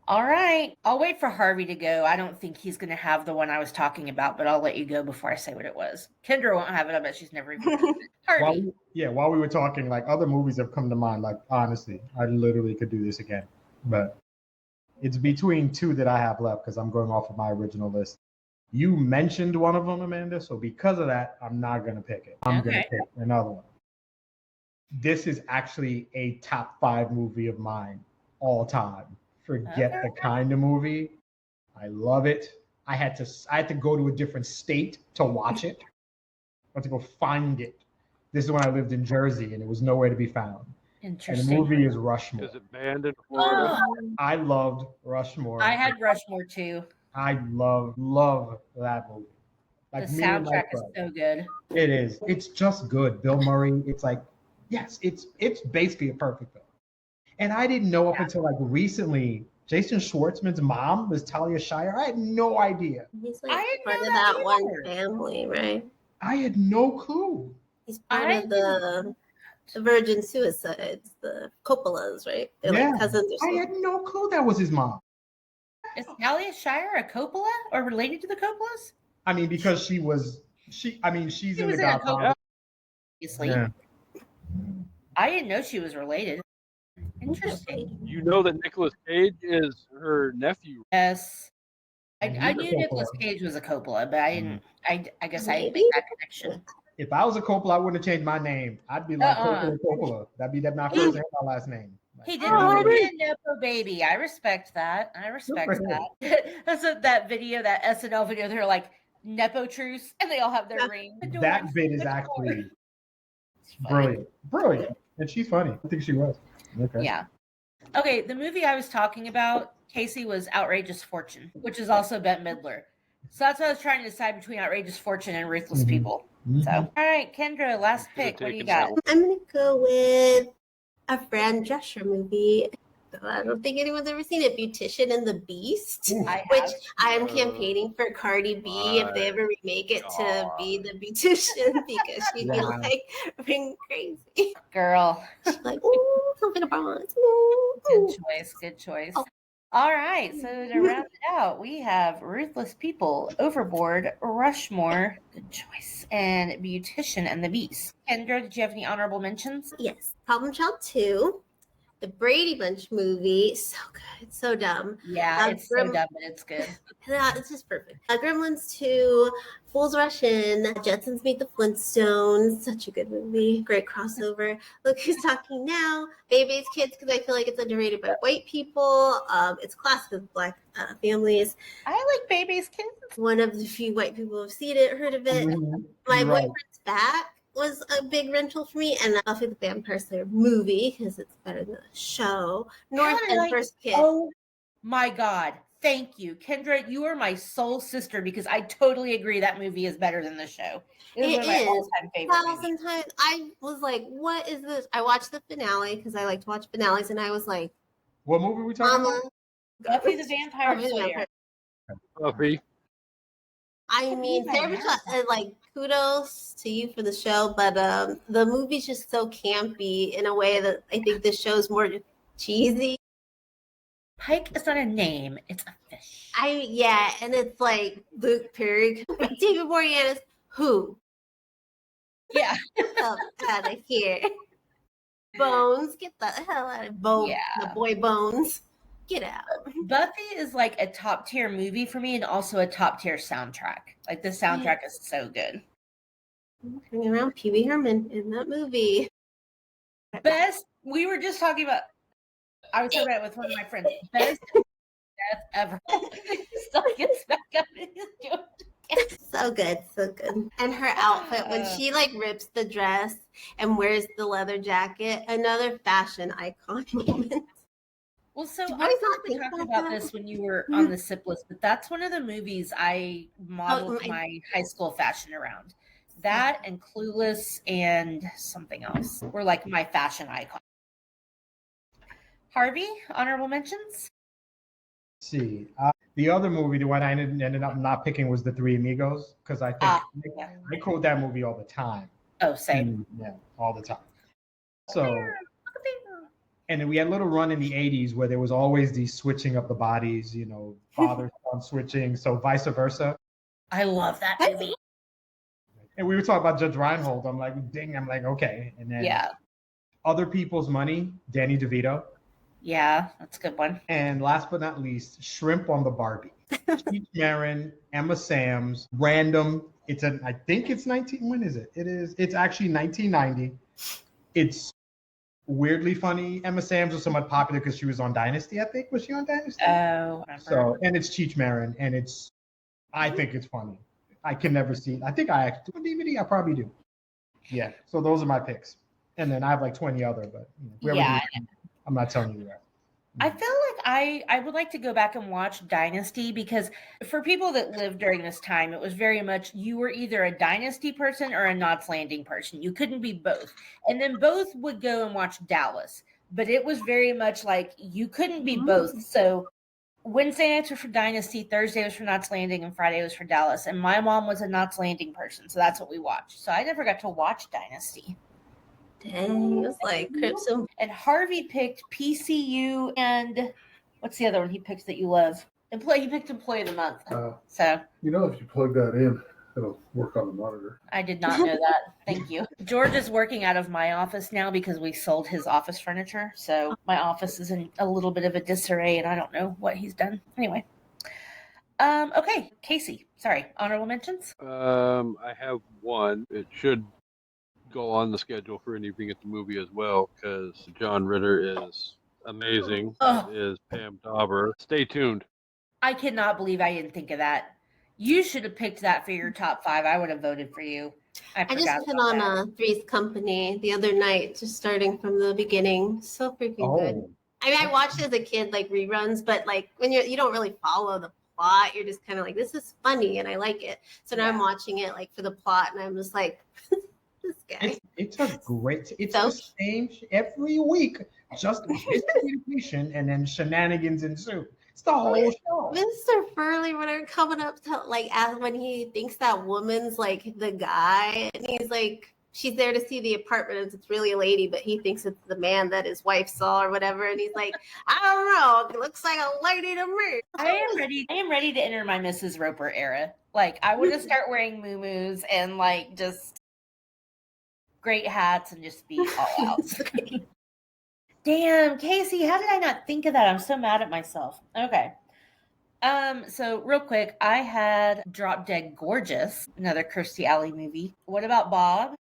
all right. I'll wait for Harvey to go. I don't think he's going to have the one I was talking about, but I'll let you go before I say what it was. Kendra won't have it. I bet she's never even heard of it. Harvey. While we were talking, like other movies have come to mind. Like honestly, I literally could do this again, but it's between two that I have left because I'm going off of my original list. You mentioned one of them, Amanda, so because of that, I'm not gonna pick it. I'm gonna pick another one. This is actually a top 5 movie of mine all time. Forget the kind of movie. I love it. I had to go to a different state to watch it. I had to go find it. This is when I lived in Jersey and it was nowhere to be found. Interesting. And the movie is Rushmore. Is it banned in Florida? I loved Rushmore. I had Rushmore too. I love that movie. Like the soundtrack is so good. It is. It's just good. Bill Murray. It's like, yes, it's basically a perfect film. And I didn't know up until like recently, Jason Schwartzman's mom was Talia Shire. I had no idea. He's like part of that one family, right? I had no clue. He's part of the Virgin Suicides, the Coppolas, right? They're like cousins or something. I had no clue that was his mom. Is Talia Shire a Coppola or related to the Coppolas? I mean, because she's She in was The in a Coppola, Godfather. obviously. Yeah. I didn't know she was related. Interesting. You know that Nicolas Cage is her nephew. Yes. And I he's a knew Nicolas Coppola. Cage was a Coppola, but I didn't. I guess I didn't Maybe. make that connection. If I was a Coppola, I wouldn't have changed my name. I'd be like Coppola. That'd be my first and my last name. He Like, didn't want to be a nepo baby. I respect that. for that. That's that video, that SNL video. They're like nepo truce, and they all have their ring. that bit is actually brilliant, and she's funny. I think she was. Okay. Yeah. Okay, the movie I was talking about, Casey, was Outrageous Fortune, which is also Bette Midler. So that's what I was trying to decide between Outrageous Fortune and Ruthless Mhm. People. Mhm. So, all right, Kendra, last pick. What do you got? I'm gonna go with a Fran Drescher movie. I don't think anyone's ever seen it, Beautician and the Beast, I which have. I'm campaigning for Cardi B if they ever remake it to be the Beautician because she'd be Wow. like ring crazy. Girl. She's like, ooh, something about Good choice. Oh. All right, so to round it out, we have Ruthless People, Overboard, Rushmore, good choice, and Beautician and the Beast. Kendra, did you have any honorable mentions? Yes, Problem Child 2, the Brady Bunch movie, so good, so dumb. Yeah, it's so dumb, but it's good. Yeah, it's just perfect. Gremlins 2, Fools Rush In, Jetsons Meet the Flintstones, such a good movie, great crossover. Look Who's Talking Now, Baby's Kids, because I feel like it's underrated by white people. It's classic of Black families. I like Baby's Kids. One of the few white people who have seen it, heard of it. Mhm. My You're right. Boyfriend's Back was a big rental for me, and Buffy the Vampire Slayer movie because it's better than the show. North and First Kiss. Oh my God. Thank you. Kendra, you are my soul sister because I totally agree that movie is better than the show. It is one of my all-time favorite movies. 1,000 times. I was like, what is this? I watched the finale because I like to watch finales, and I was like, What movie are we talking Mama. about? Buffy the Vampire Slayer. Buffy. I mean, Sarah Michelle, like, kudos to you for the show, but the movie's just so campy in a way that I think this show's more cheesy. Pike is not a name, it's a fish. Yeah, and it's like Luke Perry, David Boreanaz, who? Yeah. Out of here. Bones, get the hell out of Bones. Yeah. The boy Bones, get out. Buffy is like a top tier movie for me and also a top tier soundtrack. Like the soundtrack is so good. Hanging around Pee Wee Herman in that movie. Best, we were just talking about, I was talking about it with one of my friends. Best death ever. Still gets back up and is doing it. So good, so good. And her outfit when she like rips the dress and wears the leather jacket, another fashion icon moment. Well, so Did I boys not thought we think talked about about that? this when you were on the SIP list, but that's one of the movies I modeled my- my high school fashion around. That and Clueless and something else were like my fashion icon. Harvey, honorable mentions? Let's see. The other movie, the one I ended up not picking was The Three Amigos because I think Yeah. I quote that movie all the time. Oh, same. Yeah, all the time. So, and then we had a little run in the 80s where there was always these switching of the bodies, you know, father son switching, so vice versa. I love that movie. And we were talking about Judge Reinhold. I'm like, ding, I'm like, okay. And then Yeah. Other People's Money, Danny DeVito. Yeah, that's a good one. And last but not least, Shrimp on the Barbie. Cheech Marin, Emma Samms, random. I think it's 19, when is it? It's actually 1990. It's weirdly funny. Emma Samms was somewhat popular because she was on Dynasty, I think. Was she on Dynasty? Oh, And it's Cheech Marin, and I think it's funny. I can never see it. I think I actually do a DVD. I probably do. Yeah. So those are my picks. And then I have like 20 other, but I'm not telling you that. I feel like I would like to go back and watch Dynasty because for people that lived during this time, it was very much you were either a Dynasty person or a Knots Landing person. You couldn't be both. And then both would go and watch Dallas. But it was very much like you couldn't be both. So Wednesday nights were for Dynasty, Thursday was for Knots Landing, and Friday was for Dallas. And my mom was a Knots Landing person, so that's what we watched. So I never got to watch Dynasty. Dang, it was like Crimson. And Harvey picked PCU and what's the other one he picked that you love? He picked Employee of the Month. So if you plug that in, it'll work on the monitor. I did not know that. Thank you. George is working out of my office now because we sold his office furniture. So my office is in a little bit of a disarray, and I don't know what he's done. Anyway. Okay, Casey. Sorry, honorable mentions? I have one. It should go on the schedule for an evening at the movie as well, because John Ritter is amazing. That is Pam Dauber. Stay tuned. I cannot believe I didn't think of that. You should have picked that for your top 5. I would have voted for you. I just put on Three's Company the other night, just starting from the beginning. So freaking good. I mean, I watched as a kid, like reruns, but like when you don't really follow the plot, you're just kind of like, this is funny and I like it. So now I'm watching it like for the plot, and I'm just like, this guy. It's a great. It's the same every week, just miscommunication and then shenanigans ensue. It's the whole show. Mr. Furley, when are coming up to like when he thinks that woman's like the guy, and he's like, she's there to see the apartment, and it's really a lady, but he thinks it's the man that his wife saw or whatever, and he's like, I don't know, it looks like a lady to me. I am ready to enter my Mrs. Roper era. Like, I want to start wearing muumuus and like just great hats and just be all out. Damn, Casey, how did I not think of that? I'm so mad at myself. Okay. So real quick, I had Drop Dead Gorgeous, another Kirstie Alley movie. What About Bob?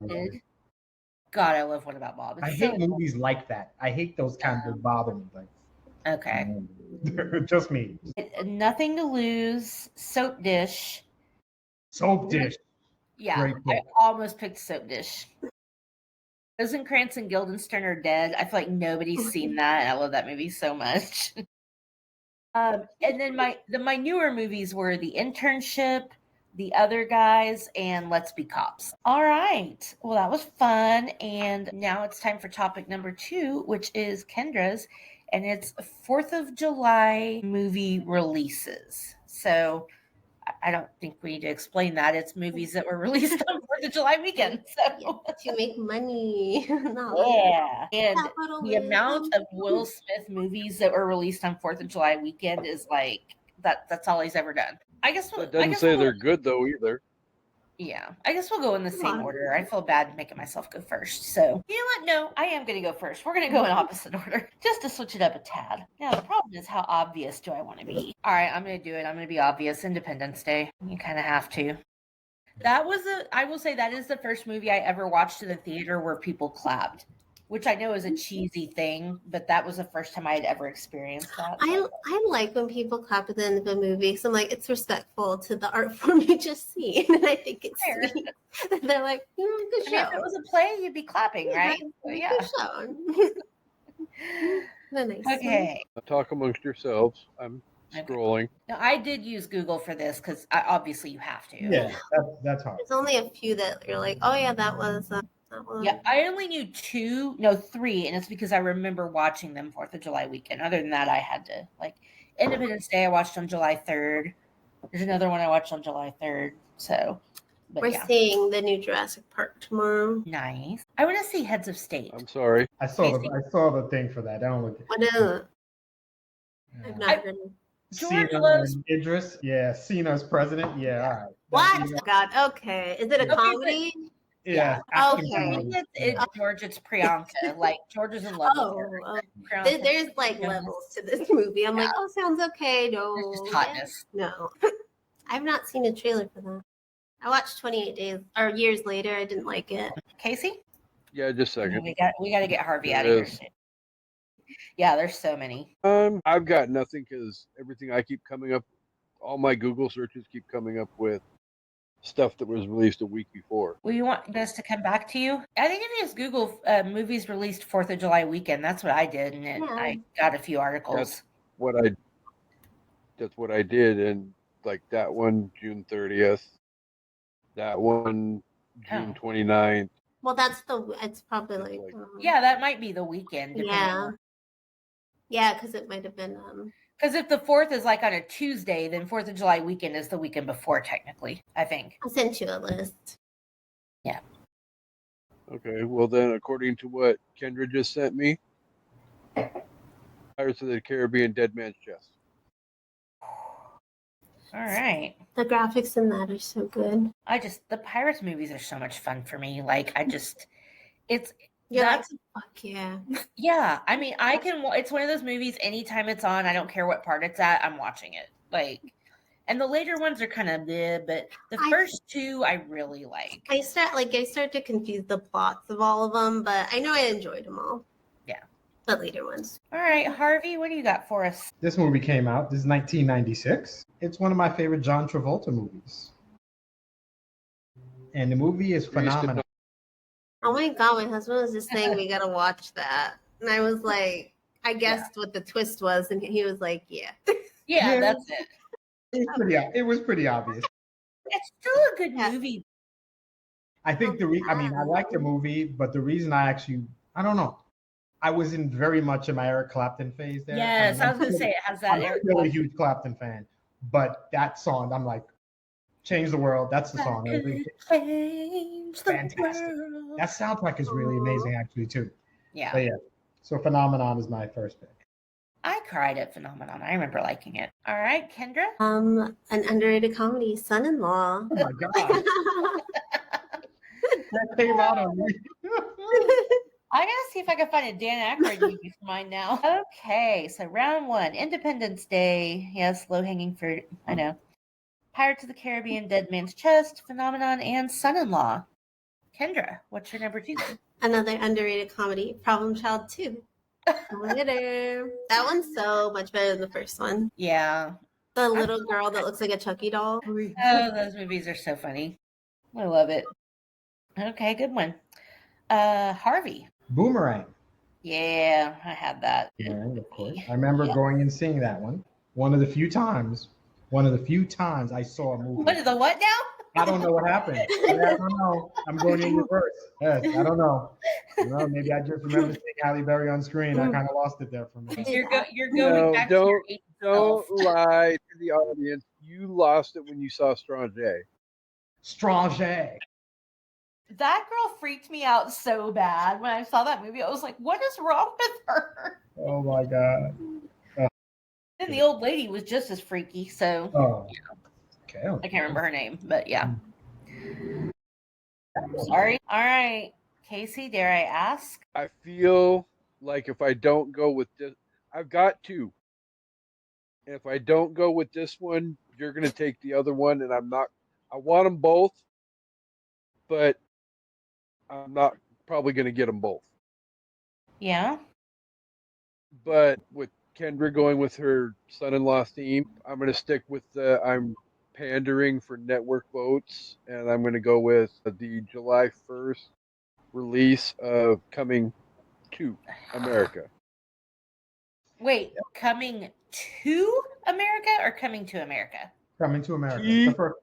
God, I love What About Bob. I hate movies like that. I hate those kinds that bother me. Like, okay. Just me. Nothing to Lose, Soap Dish. Soap Dish. Yeah, I almost picked Soap Dish. Rosencrantz and Guildenstern Are Dead. I feel like nobody's seen that. I love that movie so much. And then my newer movies were The Internship, The Other Guys, and Let's Be Cops. All right. Well, that was fun. And now it's time for topic number 2, which is Kendra's, and it's 4th of July movie releases. So I don't think we need to explain that. It's movies that were released on 4th of July weekend. So. To make money. Yeah. And the amount of Will Smith movies that were released on 4th of July weekend is like, that's all he's ever done. I guess that doesn't say they're good though either. Yeah. I guess we'll go in the same order. I feel bad making myself go first. So, you know what? No, I am going to go first. We're going to go in opposite order just to switch it up a tad. Now, the problem is, how obvious do I want to be? All right, I'm going to do it. I'm going to be obvious. Independence Day. You kind of have to. I will say that is the first movie I ever watched in the theater where people clapped, which I know is a cheesy thing, but that was the first time I had ever experienced that. I like when people clap at the end of a movie. So I'm like, it's respectful to the art form you just seen. And I think it's sweet. They're like, good show. If it was a play, you'd be clapping, right? So, yeah. Good show. Nice. Okay. Talk amongst yourselves. I'm scrolling. Now, I did use Google for this because obviously you have to. Yeah, that's hard. There's only a few that you're like, oh yeah, that was. Yeah, I only knew 3, and it's because I remember watching them 4th of July weekend. Other than that, I had to, like, Independence Day I watched on July 3rd. There's another one I watched on July 3rd. So, we're seeing the new Jurassic Park tomorrow. Nice. I want to see Heads of State. I'm sorry. I saw the thing for that. I don't look. What is it? I've not heard of. George loves Idris. Yeah, Cena's president. Yeah, all right. What? Oh, God. Okay. Is it a comedy? Yeah. Okay. It's George. It's Priyanka. Like, George is in love with her. There's like levels to this movie. I'm like, sounds okay. No. There's just hotness. No. I've not seen a trailer for that. I watched 28 Days or Years Later. I didn't like it. Casey? Yeah, just a second. We got to get Harvey out of here soon. Yeah, there's so many. I've got nothing because everything I keep coming up, all my Google searches keep coming up with stuff that was released a week before. Well, you want us to come back to you? I think if you just Google movies released 4th of July weekend, that's what I did, and I got a few articles. That's what I did, and like that one, June 30th. That one, June 29th. Well, it's probably like yeah, that might be the weekend. Yeah, because it might have been. Because if the 4th is like on a Tuesday, then 4th of July weekend is the weekend before, technically, I think. I'll send you a list. Yeah. Okay, well then, according to what Kendra just sent me, Pirates of the Caribbean Dead Man's Chest. All right. The graphics in that are so good. The Pirates movies are so much fun for me. Like, it's You're that's like, fuck yeah. yeah. I mean, it's one of those movies. Anytime it's on, I don't care what part it's at. I'm watching it. Like, and the later ones are kind of bleh, but the first two I really like. I start to confuse the plots of all of them, but I know I enjoyed them all. Yeah. The later ones. All right, Harvey, what do you got for us? This movie came out. This is 1996. It's one of my favorite John Travolta movies. And the movie is phenomenal. Oh my god, my husband was just saying we gotta watch that. And I was like, I guessed what the twist was, and he was like, yeah. Yeah, that's it. It was pretty obvious. It's still a good movie. I think I like the movie, but the reason I don't know. I was in very much in my Eric Clapton phase there. Yes, I was going to say it has that. I'm still a huge Clapton fan, but that song, I'm like, change the world. That's the song. Change the fantastic. World. That soundtrack is really amazing, actually, too. Yeah. But yeah. So Phenomenon is my first pick. I cried at Phenomenon. I remember liking it. All right, Kendra. An underrated comedy, Son-in-Law. Oh my god. That came out on me. I gotta see if I can find a Dan Aykroyd movie for mine now. Okay, so round one, Independence Day. Yes, low hanging fruit. I know. Pirates of the Caribbean, Dead Man's Chest, Phenomenon, and Son-in-Law. Kendra, what's your number two? Another underrated comedy, Problem Child 2. That one's so much better than the first one. Yeah. The little girl that looks like a Chucky doll. Oh, those movies are so funny. I love it. Okay, good one. Harvey. Boomerang. Yeah, I had that. Boomerang, of course. I remember going and seeing that one. One of the few times I saw a movie. What is the what now? I don't know what happened. I don't know. I'm going in reverse. Yes, I don't know. Maybe I just remember seeing Halle Berry on screen. I kind of lost it there for me. You're going back to your don't lie to the audience. You lost it when you saw Stranger. That girl freaked me out so bad when I saw that movie. I was like, what is wrong with her? Oh my god. And the old lady was just as freaky, so okay. I can't remember her name, but yeah. Sorry. All right. Casey, dare I ask? I feel like if I don't go with this, I've got two. And if I don't go with this one, you're going to take the other one, and I want them both, but I'm not probably going to get them both. Yeah. But with Kendra going with her son-in-law theme, I'm going to stick with I'm pandering for network votes, and I'm going to go with the July 1st release of Coming to America. Wait, Coming to America or Coming to America? Coming to America. The first.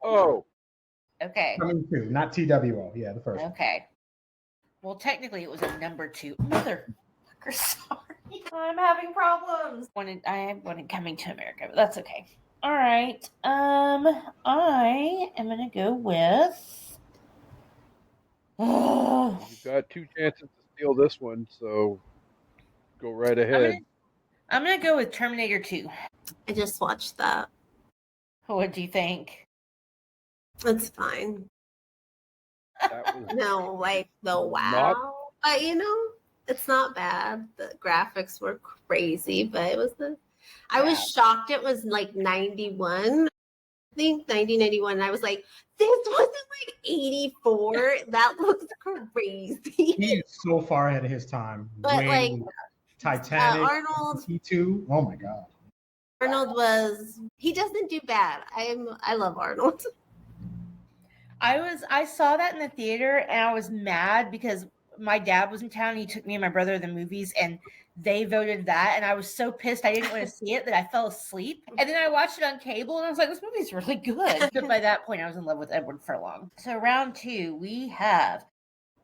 Okay. Coming to, not TWO. Yeah, the first. Okay. Well, technically, it was a number two. Motherfucker, sorry. I'm having problems. I wanted Coming to America, but that's okay. All right. I am gonna go with. You've got two chances to steal this one, so go right ahead. I'm gonna go with Terminator 2. I just watched that. What do you think? It's fine. That was No, like the wow. But it's not bad. The graphics were crazy, but it was I was shocked it was like 91. I think 1991. And I was like, this wasn't like 84. That looks crazy. He's so far ahead of his time. But like Titanic, Arnold T2. Oh my god. Arnold he doesn't do bad. I love Arnold. I saw that in the theater and I was mad because my dad was in town. He took me and my brother to the movies and they voted that. And I was so pissed I didn't want to see it that I fell asleep. And then I watched it on cable and I was like, this movie's really good. But by that point, I was in love with Edward Furlong. So round two, we have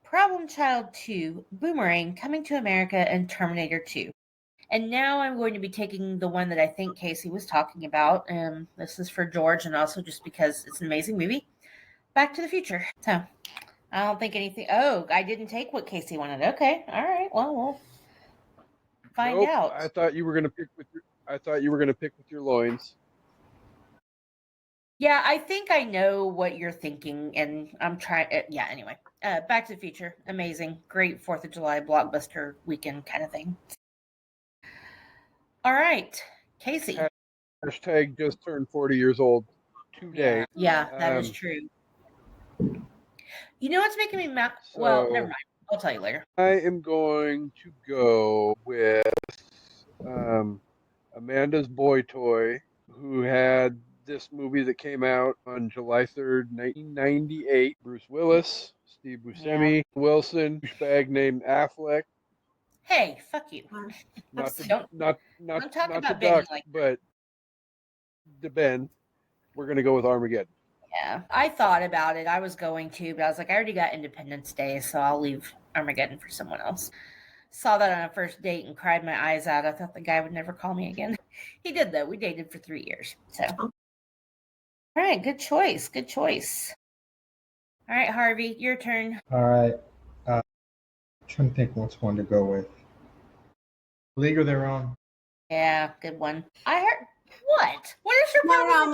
Problem Child 2, Boomerang, Coming to America, and Terminator 2. And now I'm going to be taking the one that I think Casey was talking about. This is for George and also just because it's an amazing movie. Back to the Future. So I don't think anything. Oh, I didn't take what Casey wanted. Okay. All right. Well, we'll find out. I thought you were going to pick with your loins. Yeah, I think I know what you're thinking, and I'm trying. Yeah, anyway. Back to the Future. Amazing. Great 4th of July blockbuster weekend kind of thing. All right. Casey. Hashtag just turned 40 years old today. Yeah, that is true. You know what's making me mad? Well, never mind. I'll tell you later. I am going to go with Amanda's Boy Toy, who had this movie that came out on July 3rd, 1998. Bruce Willis, Steve Buscemi, Wilson, douchebag named Affleck. Hey, fuck you. Not Don't talk about to Ben duck, like but the Ben. We're gonna go with Armageddon. Yeah, I thought about it. I was going to, but I was like, I already got Independence Day, so I'll leave Armageddon for someone else. Saw that on a first date and cried my eyes out. I thought the guy would never call me again. He did, though. We dated for 3 years. So, all right, good choice. Good choice. All right, Harvey, your turn. All right. Trying to think which one to go with. League of Their Own. Yeah, good one. I heard. What? What is your problem?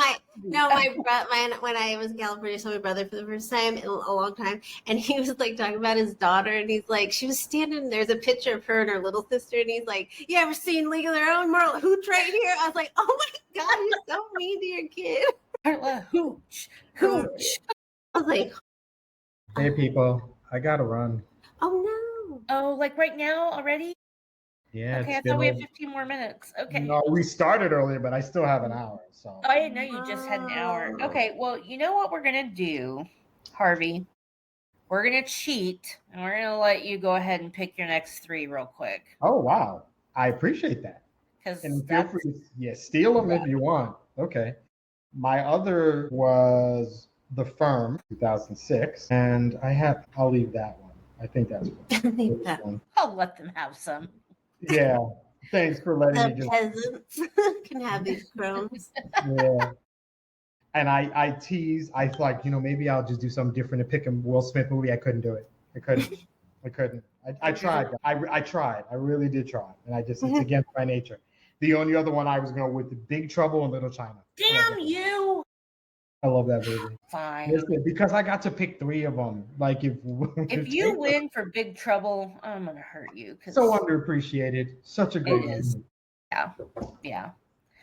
When I was in California, I saw my brother for the first time in a long time, and he was like talking about his daughter, and he's like, she was standing. There's a picture of her and her little sister, and he's like, "You ever seen League of Their Own, Marla Hooch right here?" I was like, "Oh my god, you're so mean to your kid." Marla Hooch. Hooch. I was like, Hey, people, I gotta run. "Oh no!" Oh, like right now already? Yeah. Okay, I thought we had 15 more minutes. Okay. No, we started earlier, but I still have an hour. So. Oh, I didn't know you just had an hour. Okay, well, you know what we're going to do, Harvey? We're going to cheat, and we're going to let you go ahead and pick your next 3 real quick. Oh, wow. I appreciate that. And feel free to steal them if you want. Okay. My other was The Firm, 2006. And I'll leave that one. I think that's one. I'll let them have some. Yeah. Thanks for letting me The peasants can have these crumbs. Yeah. And I teased, I thought, maybe I'll just do something different and pick a Will Smith movie. I couldn't do it. I couldn't. I tried. I tried. I really did try. And it's against my nature. The only other one I was going with the Big Trouble in Little China. Damn you! I love that movie. Fine. Listen, because I got to pick 3 of them. Like if you win for Big Trouble, I'm gonna hurt you. So underappreciated. Such a great movie. Yeah.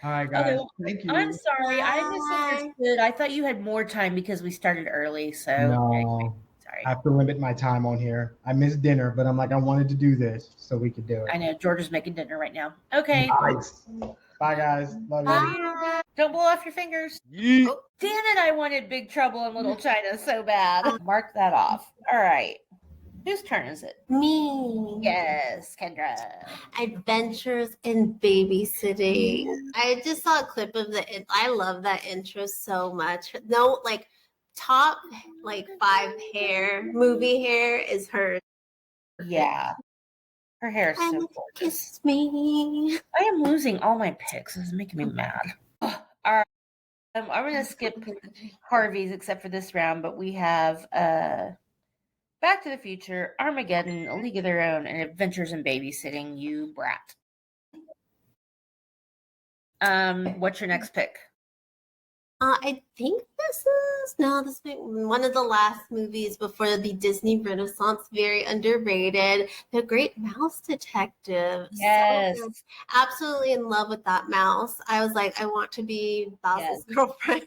All right, guys. Thank you. I'm sorry. I misunderstood. I thought you had more time because we started early. So no. Sorry. I have to limit my time on here. I missed dinner, but I'm like, I wanted to do this so we could do it. I know. George is making dinner right now. Okay. Nice. Bye, guys. Love you. Don't blow off your fingers. Yeet. Oh, damn it. I wanted Big Trouble in Little China so bad. Mark that off. All right. Whose turn is it? Me. Yes, Kendra. Adventures in Babysitting. I just saw a clip of I love that intro so much. No, top 5 movie hair is hers. Yeah. Her hair is so gorgeous. Kiss me. I am losing all my picks. This is making me mad. All right. I'm going to skip Harvey's except for this round, but we have Back to the Future, Armageddon, A League of Their Own, and Adventures in Babysitting, you brat. What's your next pick? I think this is one of the last movies before the Disney Renaissance. Very underrated. The Great Mouse Detective. Yes. So absolutely in love with that mouse. I was like, I want to be Basil's girlfriend.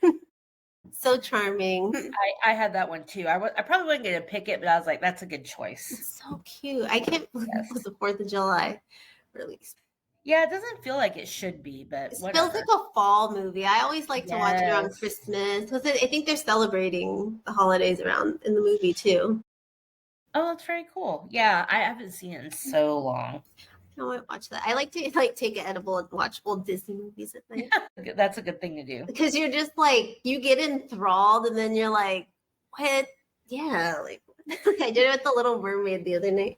So charming. I had that one too. I probably wasn't going to pick it, but I was like, that's a good choice. It's so cute. I can't believe it was the 4th of July release. Yeah, it doesn't feel like it should be, but it feels like a fall movie. I always like to watch it around Christmas because I think they're celebrating the holidays around in the movie too. Oh, that's very cool. Yeah, I haven't seen it in so long. I might watch that. I like to take an edible and watch old Disney movies at night. That's a good thing to do. Because you're just you get enthralled and then you're like, what? Yeah, I did it with The Little Mermaid the other night.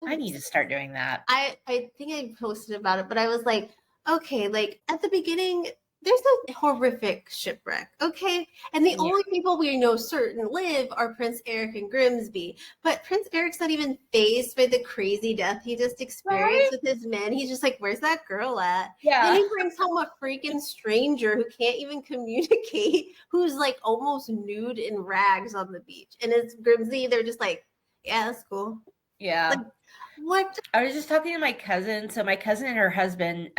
I need to start doing that. I think I posted about it, but I was like, okay, at the beginning, there's a horrific shipwreck, okay? And the only people we know certain live are Prince Eric and Grimsby. But Prince Eric's not even faced by the crazy death he just experienced with his men. He's just like, where's that girl at? Yeah. Then he brings home a freaking stranger who can't even communicate, who's like almost nude in rags on the beach. And it's Grimsby, they're just like, yeah, that's cool. Yeah. Like, what? I was just talking to my cousin. So my cousin and her husband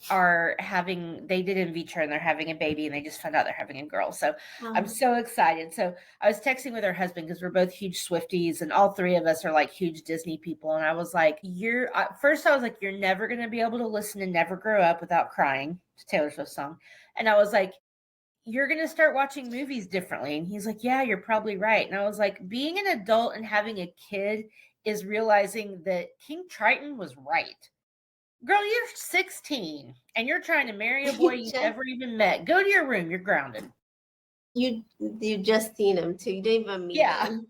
they did in vitro and they're having a baby and they just found out they're having a girl. So I'm so excited. So I was texting with her husband because we're both huge Swifties and all three of us are like huge Disney people. And I was like, first I was like, you're never going to be able to listen to Never Grow Up without crying. It's Taylor Swift song. And I was like, you're going to start watching movies differently. And he's like, yeah, you're probably right. And I was like, being an adult and having a kid is realizing that King Triton was right. Girl, you're 16 and you're trying to marry a boy you've never even met. Go to your room. You're grounded. You just seen him too. You didn't even meet him.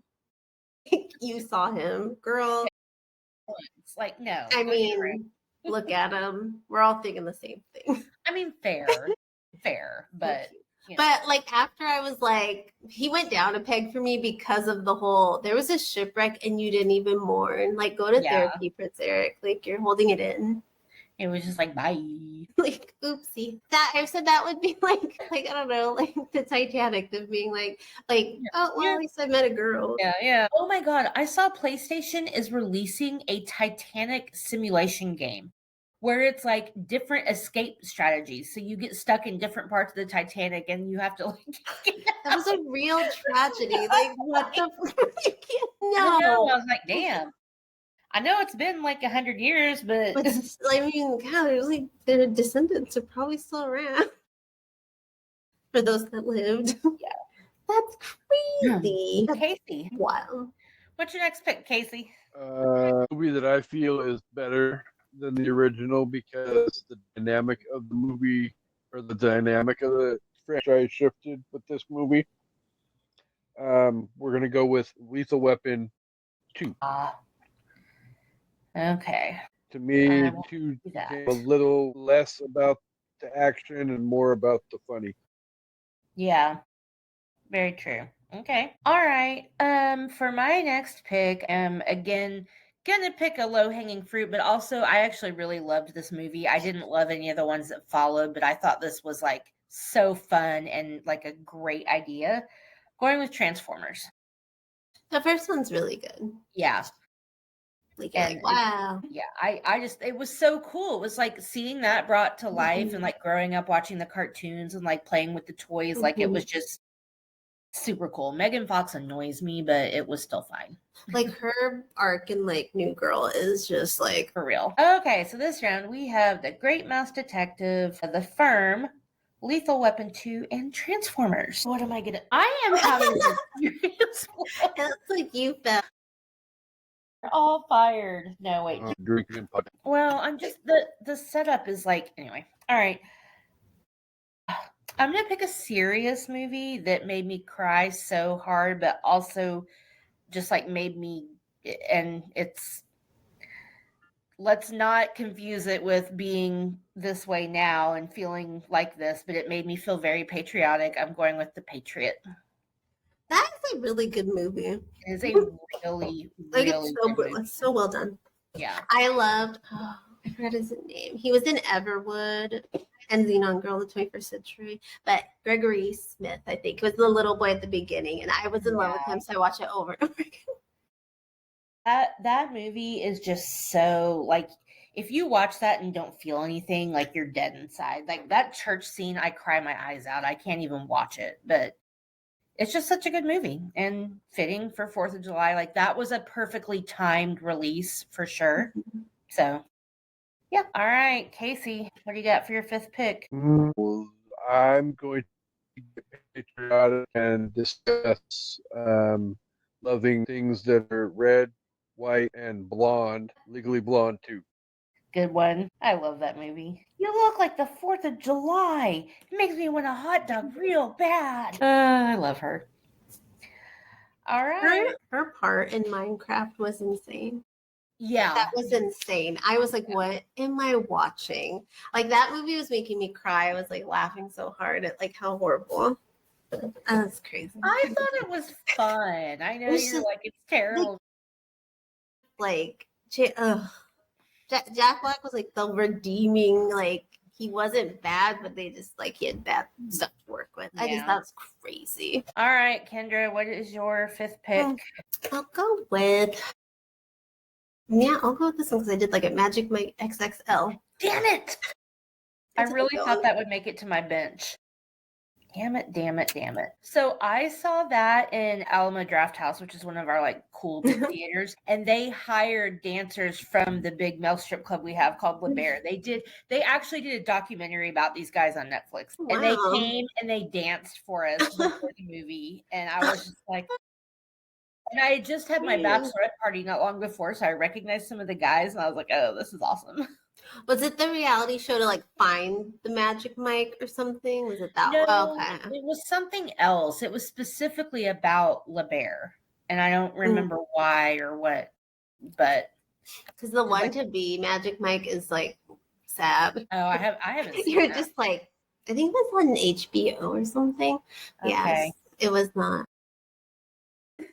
You saw him, girl. It's like, no. I mean, look at him. We're all thinking the same thing. I mean, fair, but. But like after I was like, he went down a peg for me because of there was a shipwreck and you didn't even mourn. Like, go to therapy, Prince Eric. Like, you're holding it in. It was just like, bye. Like, oopsie. That I said that would be like I don't know, like the Titanic of being like, oh well, at least I met a girl. Yeah. Oh my God, I saw PlayStation is releasing a Titanic simulation game where it's like different escape strategies. So you get stuck in different parts of the Titanic and you have to like. That was a real tragedy. Like, what the? You can't. No. I was like, damn. I know it's been like 100 years, but I mean, God, there's like their descendants are probably still around. For those that lived. Yeah. That's crazy. Casey. Wow. What's your next pick, Casey? Movie that I feel is better than the original because the dynamic of the movie or the dynamic of the franchise shifted with this movie. We're going to go with Lethal Weapon 2. Okay. To me, 2 became a little less about the action and more about the funny. Yeah. Very true. Okay. All right. For my next pick, again, gonna pick a low-hanging fruit, but also I actually really loved this movie. I didn't love any of the ones that followed, but I thought this was like so fun and like a great idea. Going with Transformers. The first one's really good. Yeah. Like wow. Yeah, I just, it was so cool. It was like seeing that brought to life and like growing up watching the cartoons and like playing with the toys. Like it was just super cool. Megan Fox annoys me, but it was still fine. Like her arc in like New Girl is just like for real. Okay, so this round we have The Great Mouse Detective, The Firm, Lethal Weapon 2, and Transformers. What am I gonna? I am having a serious one. It's like you felt all fired. No, wait. Well, I'm just the setup is like anyway. All right. I'm gonna pick a serious movie that made me cry so hard, but also just like made me, and it's, let's not confuse it with being this way now and feeling like this, but it made me feel very patriotic. I'm going with The Patriot. That is a really good movie. It is a really, like really it's so good. It's so well done. Yeah. I loved, I forgot his name. He was in Everwood and Xenon Girl, the 21st Century. But Gregory Smith, I think, was the little boy at the beginning. And I was in love with him, so I watched it over and over again. That movie is just so, like, if you watch that and don't feel anything, like, you're dead inside. Like, that church scene, I cry my eyes out. I can't even watch it. But it's just such a good movie and fitting for 4th of July. Like, that was a perfectly timed release for sure. So, yeah. All right, Casey, what do you got for your 5th pick? Well, I'm going to get patriotic and discuss loving things that are red, white, and blonde. Legally Blonde 2. Good one. I love that movie. You look like the 4th of July. It makes me want a hot dog real bad. I love her. All right. Her part in Minecraft was insane. Yeah. That was insane. I was like, what am I watching? Like that movie was making me cry. I was like laughing so hard at like how horrible. That's crazy. I thought it was fun. I know It's you're just- like, it's terrible. Like Jack Black was like the redeeming, like he wasn't bad, but they just like he had bad stuff to work with. I just Yeah. thought it was crazy. All right, Kendra, what is your fifth pick? I'll go with I'll go with this one because I did like a Magic Mike XXL. Damn it! I That's a really good thought one. that would make it to my bench. Damn it. So I saw that in Alamo Draft House, which is one of our like cool big theaters, and they hired dancers from the big male strip club we have called La Bear. They actually did a documentary about these guys on Netflix. And they Wow. came and they danced for us before the movie. And I was just like, and I had just had my bachelorette party not long before, so I recognized some of the guys, and I was like, oh, this is awesome. Was it the reality show to like find the Magic Mike or something? Was it that No, one? Okay. it was something else. It was specifically about La Bear, and I don't remember why or what, but Because the one like- to be Magic Mike is like sad. oh, I haven't seen You're that. just like, I think that's on HBO or something. Okay. Yes, it was not.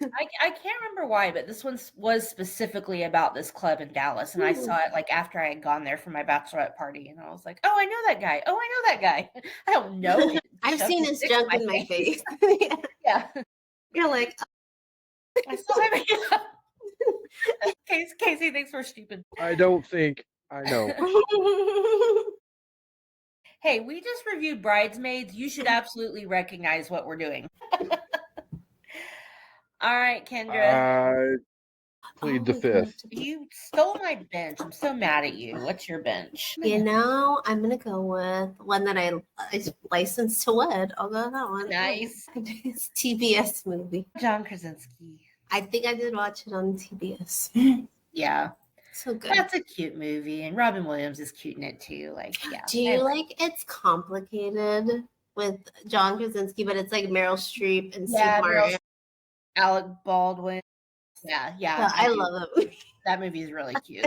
I can't remember why, but this one was specifically about this club in Dallas, and I saw it like after I had gone there for my bachelorette party, and I was like, oh, I know that guy. Oh, I know that guy. I don't know him. I've Shoved seen his his dick junk in my face. Yeah. You're like, I saw him. Casey thinks we're stupid. I don't think I know. Hey, we just reviewed Bridesmaids. You should absolutely recognize what we're doing. All right, Kendra. I plead the fifth. You stole my bench. I'm so mad at you. What's your bench? you know, I'm gonna go with one that I licensed to wed. I'll go with that one. Nice. It's TBS movie. John Krasinski. I think I did watch it on TBS. Yeah. So good. That's a cute movie. And Robin Williams is cute in it too. Like, yeah. Do you like it's complicated with John Krasinski, but it's like Meryl Streep and Yeah, Steve Meryl Martin. Alec Baldwin. Yeah. I love it. that movie is really cute.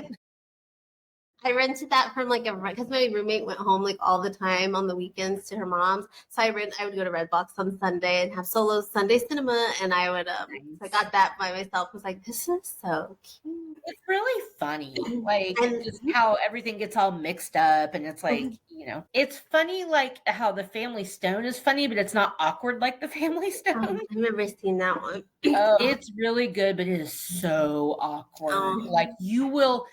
I rented that from like because my roommate went home like all the time on the weekends to her mom's. So I would go to Redbox on Sunday and have solo Sunday cinema, and I would I got that by myself. I was like, this is so cute. It's really funny. Like And- just how everything gets all mixed up, and it's like, you know, it's funny like how the Family Stone is funny, but it's not awkward like the Family Stone. I remember seeing that one. It's really good, but it is so awkward. Like you will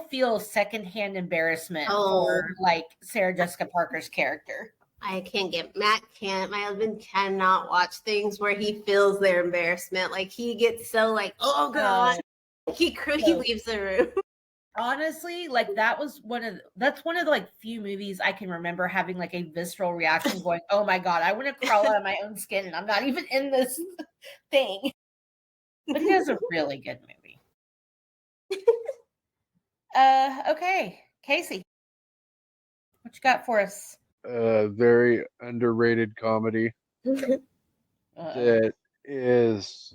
feel secondhand embarrassment for like Sarah Jessica Parker's character. I my husband cannot watch things where he feels their embarrassment. Like he gets so like, oh god, he leaves the room. Honestly, like that's one of the like few movies I can remember having like a visceral reaction going, oh my god, I want to crawl out of my own skin and I'm not even in this thing. But it is a really good movie. Okay, Casey, what you got for us? Very underrated comedy that is,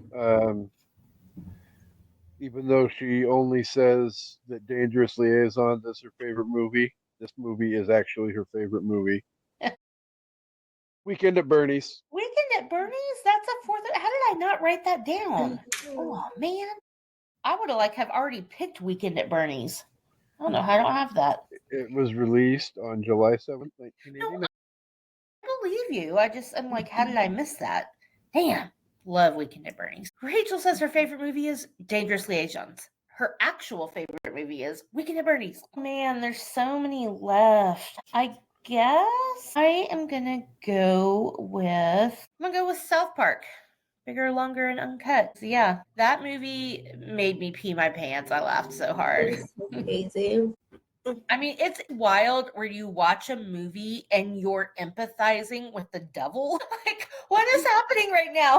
even though she only says that Dangerous Liaison is her favorite movie, this movie is actually her favorite movie. Weekend at Bernie's. Weekend at Bernie's? That's a fourth. How did I not write that down? Oh man, I would have already picked Weekend at Bernie's. I don't know. I don't have that. It was released on July 7th, 1989. I believe you. I'm like, how did I miss that? Damn. Love Weekend at Bernie's. Rachel says her favorite movie is Dangerous Liaisons. Her actual favorite movie is Weekend at Bernie's. Man, there's so many left. I guess I am gonna go with South Park. Bigger, longer, and uncut. So yeah, that movie made me pee my pants. I laughed so hard. It's so crazy. I mean, it's wild where you watch a movie and you're empathizing with the devil. Like, what is happening right now?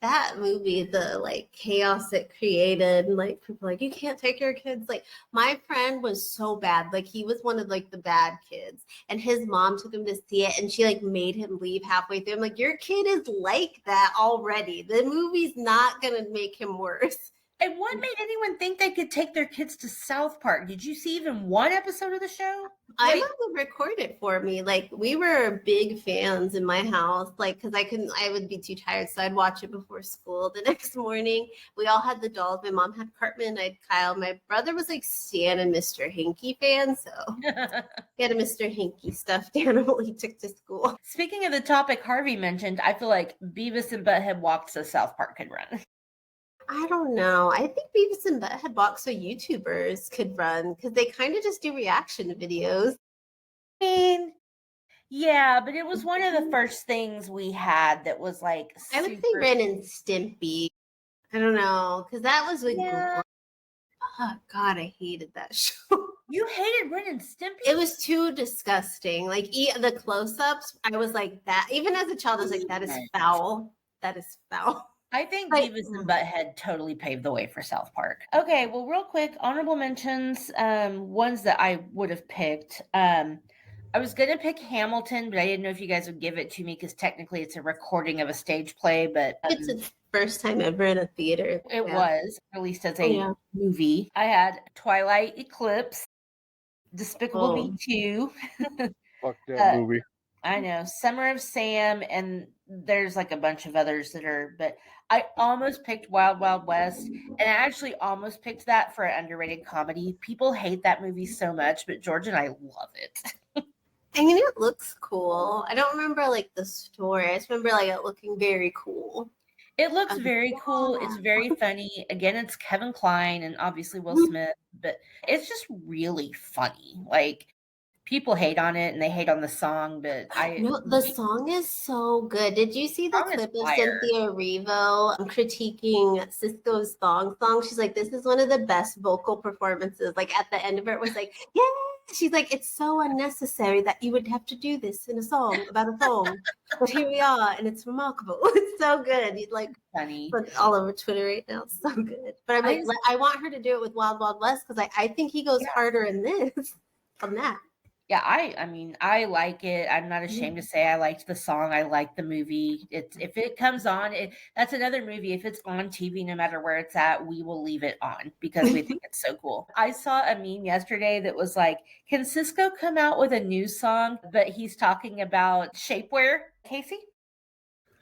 That movie, the like chaos it created, and like people like, you can't take your kids. Like my friend was so bad. Like he was one of like the bad kids, and his mom took him to see it, and she like made him leave halfway through. I'm like, your kid is like that already. The movie's not gonna make him worse. And what made anyone think they could take their kids to South Park? Did you see even one episode of the show? I had them record it for me. Like, we were big fans in my house, like, because I would be too tired, so I'd watch it before school the next morning. We all had the dolls. My mom had Cartman, I had Kyle. My brother was like Stan and Mr. Hanky fan, so he had a Mr. Hanky stuffed animal he took to school. Speaking of the topic Harvey mentioned, I feel like Beavis and Butthead walked so South Park could run. I don't know. I think Beavis and Butthead walked so YouTubers could run because they kind of just do reaction videos. I mean, yeah, but it was one of the first things we had that was like I would say Ren and Stimpy. I don't know, because that was like, Yeah. oh God, I hated that show. You hated Ren and Stimpy? It was too disgusting. Like the close-ups, I was like that. Even as a child, I was like, that is foul. That is foul. I think Like, Beavis and Butthead totally paved the way for South Park. Okay, well, real quick, honorable mentions, ones that I would have picked. I was going to pick Hamilton, but I didn't know if you guys would give it to me because technically it's a recording of a stage play, but it's the first time ever in a theater. it was released as a movie. I had Twilight Eclipse, Despicable Me 2. Fuck that movie. I know, Summer of Sam, and there's like a bunch of others that are, but I almost picked Wild Wild West, and I actually almost picked that for an underrated comedy. People hate that movie so much, but George and I love it. I mean, it looks cool. I don't remember like the story. I just remember like it looking very cool. It looks very cool. It's very funny. Again, it's Kevin Kline and obviously Will Smith, but it's just really funny. Like, people hate on it and they hate on the song, but the song is so good. Did you see the clip of Cynthia Erivo critiquing Cisco's song? She's like, this is one of the best vocal performances. Like at the end of it was like, yeah. She's like, it's so unnecessary that you would have to do this in a song about a phone. But here we are, and it's remarkable. It's so good. Like funny. But all over Twitter right now. So good. But I'm like, I want her to do it with Wild Wild West because I think he goes harder in this on that. Yeah, I mean, I like it. I'm not ashamed to say I liked the song. I liked the movie. If it comes on, that's another movie. If it's on TV, no matter where it's at, we will leave it on because we think it's so cool. I saw a meme yesterday that was like, can Cisco come out with a new song, but he's talking about shapewear? Casey?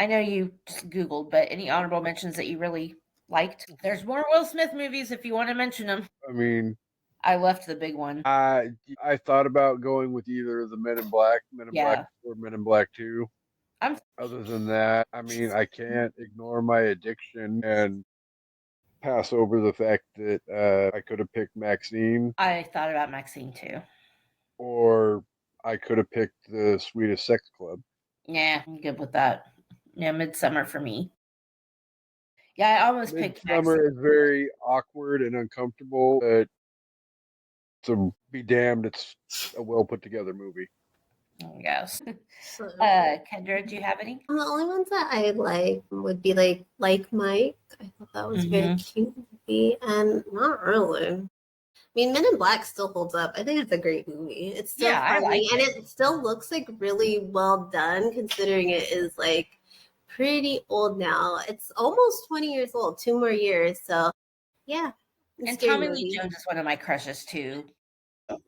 I know you just Googled, but any honorable mentions that you really liked? There's more Will Smith movies if you want to mention them. I mean, I left the big one. I thought about going with either of the Men in Black, Black or Men in Black 2. Other than that, I mean, I can't ignore my addiction and pass over the fact that I could have picked Maxine. I thought about Maxine too. Or I could have picked the Sweetest Sex Club. Yeah, I'm good with that. Yeah, Midsummer for me. Yeah, I almost picked Midsummer is very awkward and uncomfortable, but to be damned, it's a well put together movie. Yes. Kendra, do you have any? The only ones that I like would be like Mike. I thought that was very cute movie, and not really. I mean, Men in Black still holds up. I think it's a great movie. It's still funny, and it still looks like really well done considering it is like pretty old now. It's almost 20 years old. 2 more years, so yeah. And Tommy Lee Jones is one of my crushes too.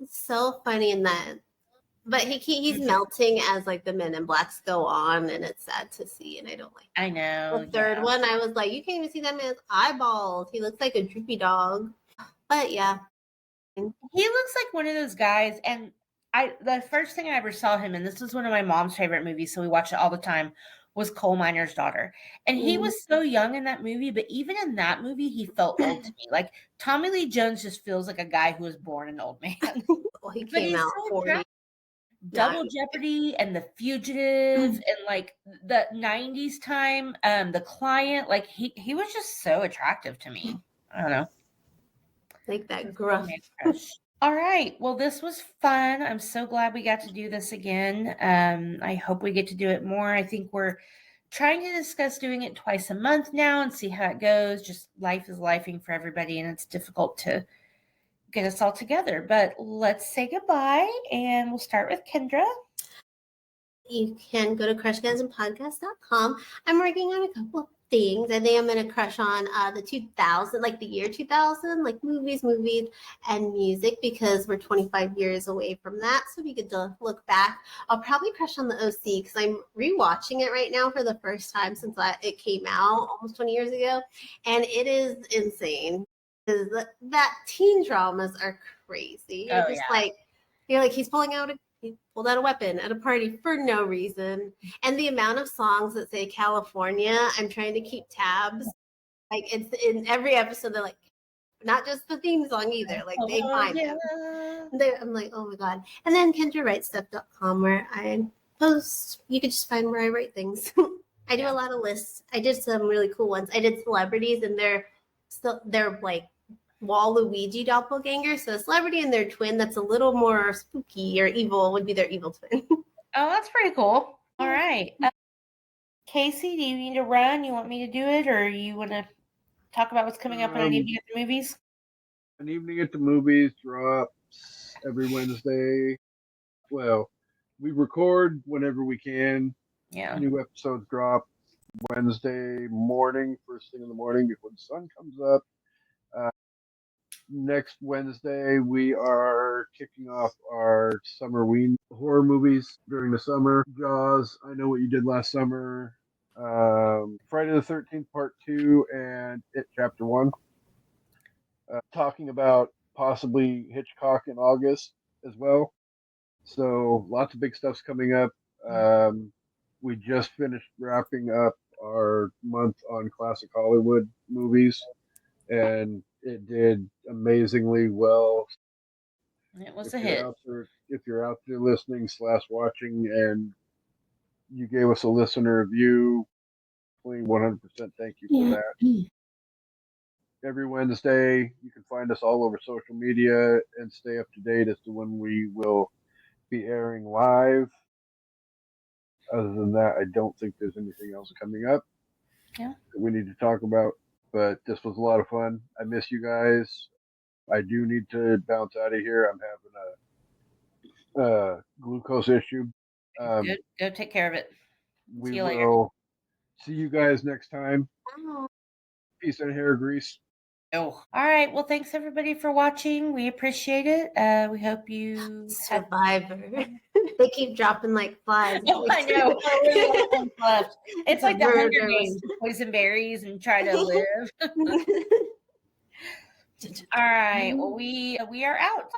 It's so funny in that, but he's melting as like the Men in Blacks go on, and it's sad to see. And I don't like. I know the third one. I was like, you can't even see that man's eyeballs. He looks like a droopy dog. But yeah, he looks like one of those guys. And the first thing I ever saw him in, this was one of my mom's favorite movies, so we watch it all the time, was Coal Miner's Daughter. And he was so young in that movie, but even in that movie, he felt old to me. Like, Tommy Lee Jones just feels like a guy who was born an old man. Well, he came out 40. Double Jeopardy and The Fugitive and like the 90s time, The Client, like he was just so attractive to me. I don't know. Like that gruff. All right. Well, this was fun. I'm so glad we got to do this again. I hope we get to do it more. I think we're trying to discuss doing it twice a month now and see how it goes. Just life is lifing for everybody, and it's difficult to get us all together. But let's say goodbye, and we'll start with Kendra. You can go to crushgasmpodcast.com. I'm working on a couple things. I think I'm gonna crush on the 2000, like the year 2000, like movies, and music, because we're 25 years away from that. So we get to look back. I'll probably crush on the OC because I'm rewatching it right now for the first time since it came out almost 20 years ago, and it is insane. That teen dramas are crazy. You're just like, he pulled out a weapon at a party for no reason. And the amount of songs that say California, I'm trying to keep tabs. Like, it's in every episode, they're like, not just the theme song either. Like, they find them. I'm like, oh my God. And then KendraWritesStuff.com, where I post, you could just find where I write things. I do a lot of lists. I did some really cool ones. I did celebrities, and they're like Waluigi doppelganger. So a celebrity and their twin that's a little more spooky or evil would be their evil twin. Oh, that's pretty cool. All right. Casey, do you need to run? You want me to do it, or you want to talk about what's coming up on An Evening at the Movies? An Evening at the Movies drops every Wednesday. Well, we record whenever we can. Yeah. New episodes drop Wednesday morning, first thing in the morning before the sun comes up. Next Wednesday, we are kicking off our Summerween horror movies during the summer. Jaws, I Know What You Did Last Summer, Friday the 13th Part 2, and It Chapter 1. Talking about possibly Hitchcock in August as well. So lots of big stuff's coming up. We just finished wrapping up our month on classic Hollywood movies, and it did amazingly well. It was a hit. If you're out there listening / watching, and you gave us a listener review, 100% thank you for that. Every Wednesday, you can find us all over social media and stay up to date as to when we will be airing live. Other than that, I don't think there's anything else coming up that we need to talk about. But this was a lot of fun. I miss you guys. I do need to bounce out of here. I'm having a glucose issue. Good. Go take care of it. We see you later. will see you guys next time. Peace and hair grease. Oh. All right. Well, thanks everybody for watching. We appreciate it. We hope you Survivor. They keep dropping like flies. Oh, I know. It's like the Hunger Games, poison berries and try to live. All right. Well, we are out.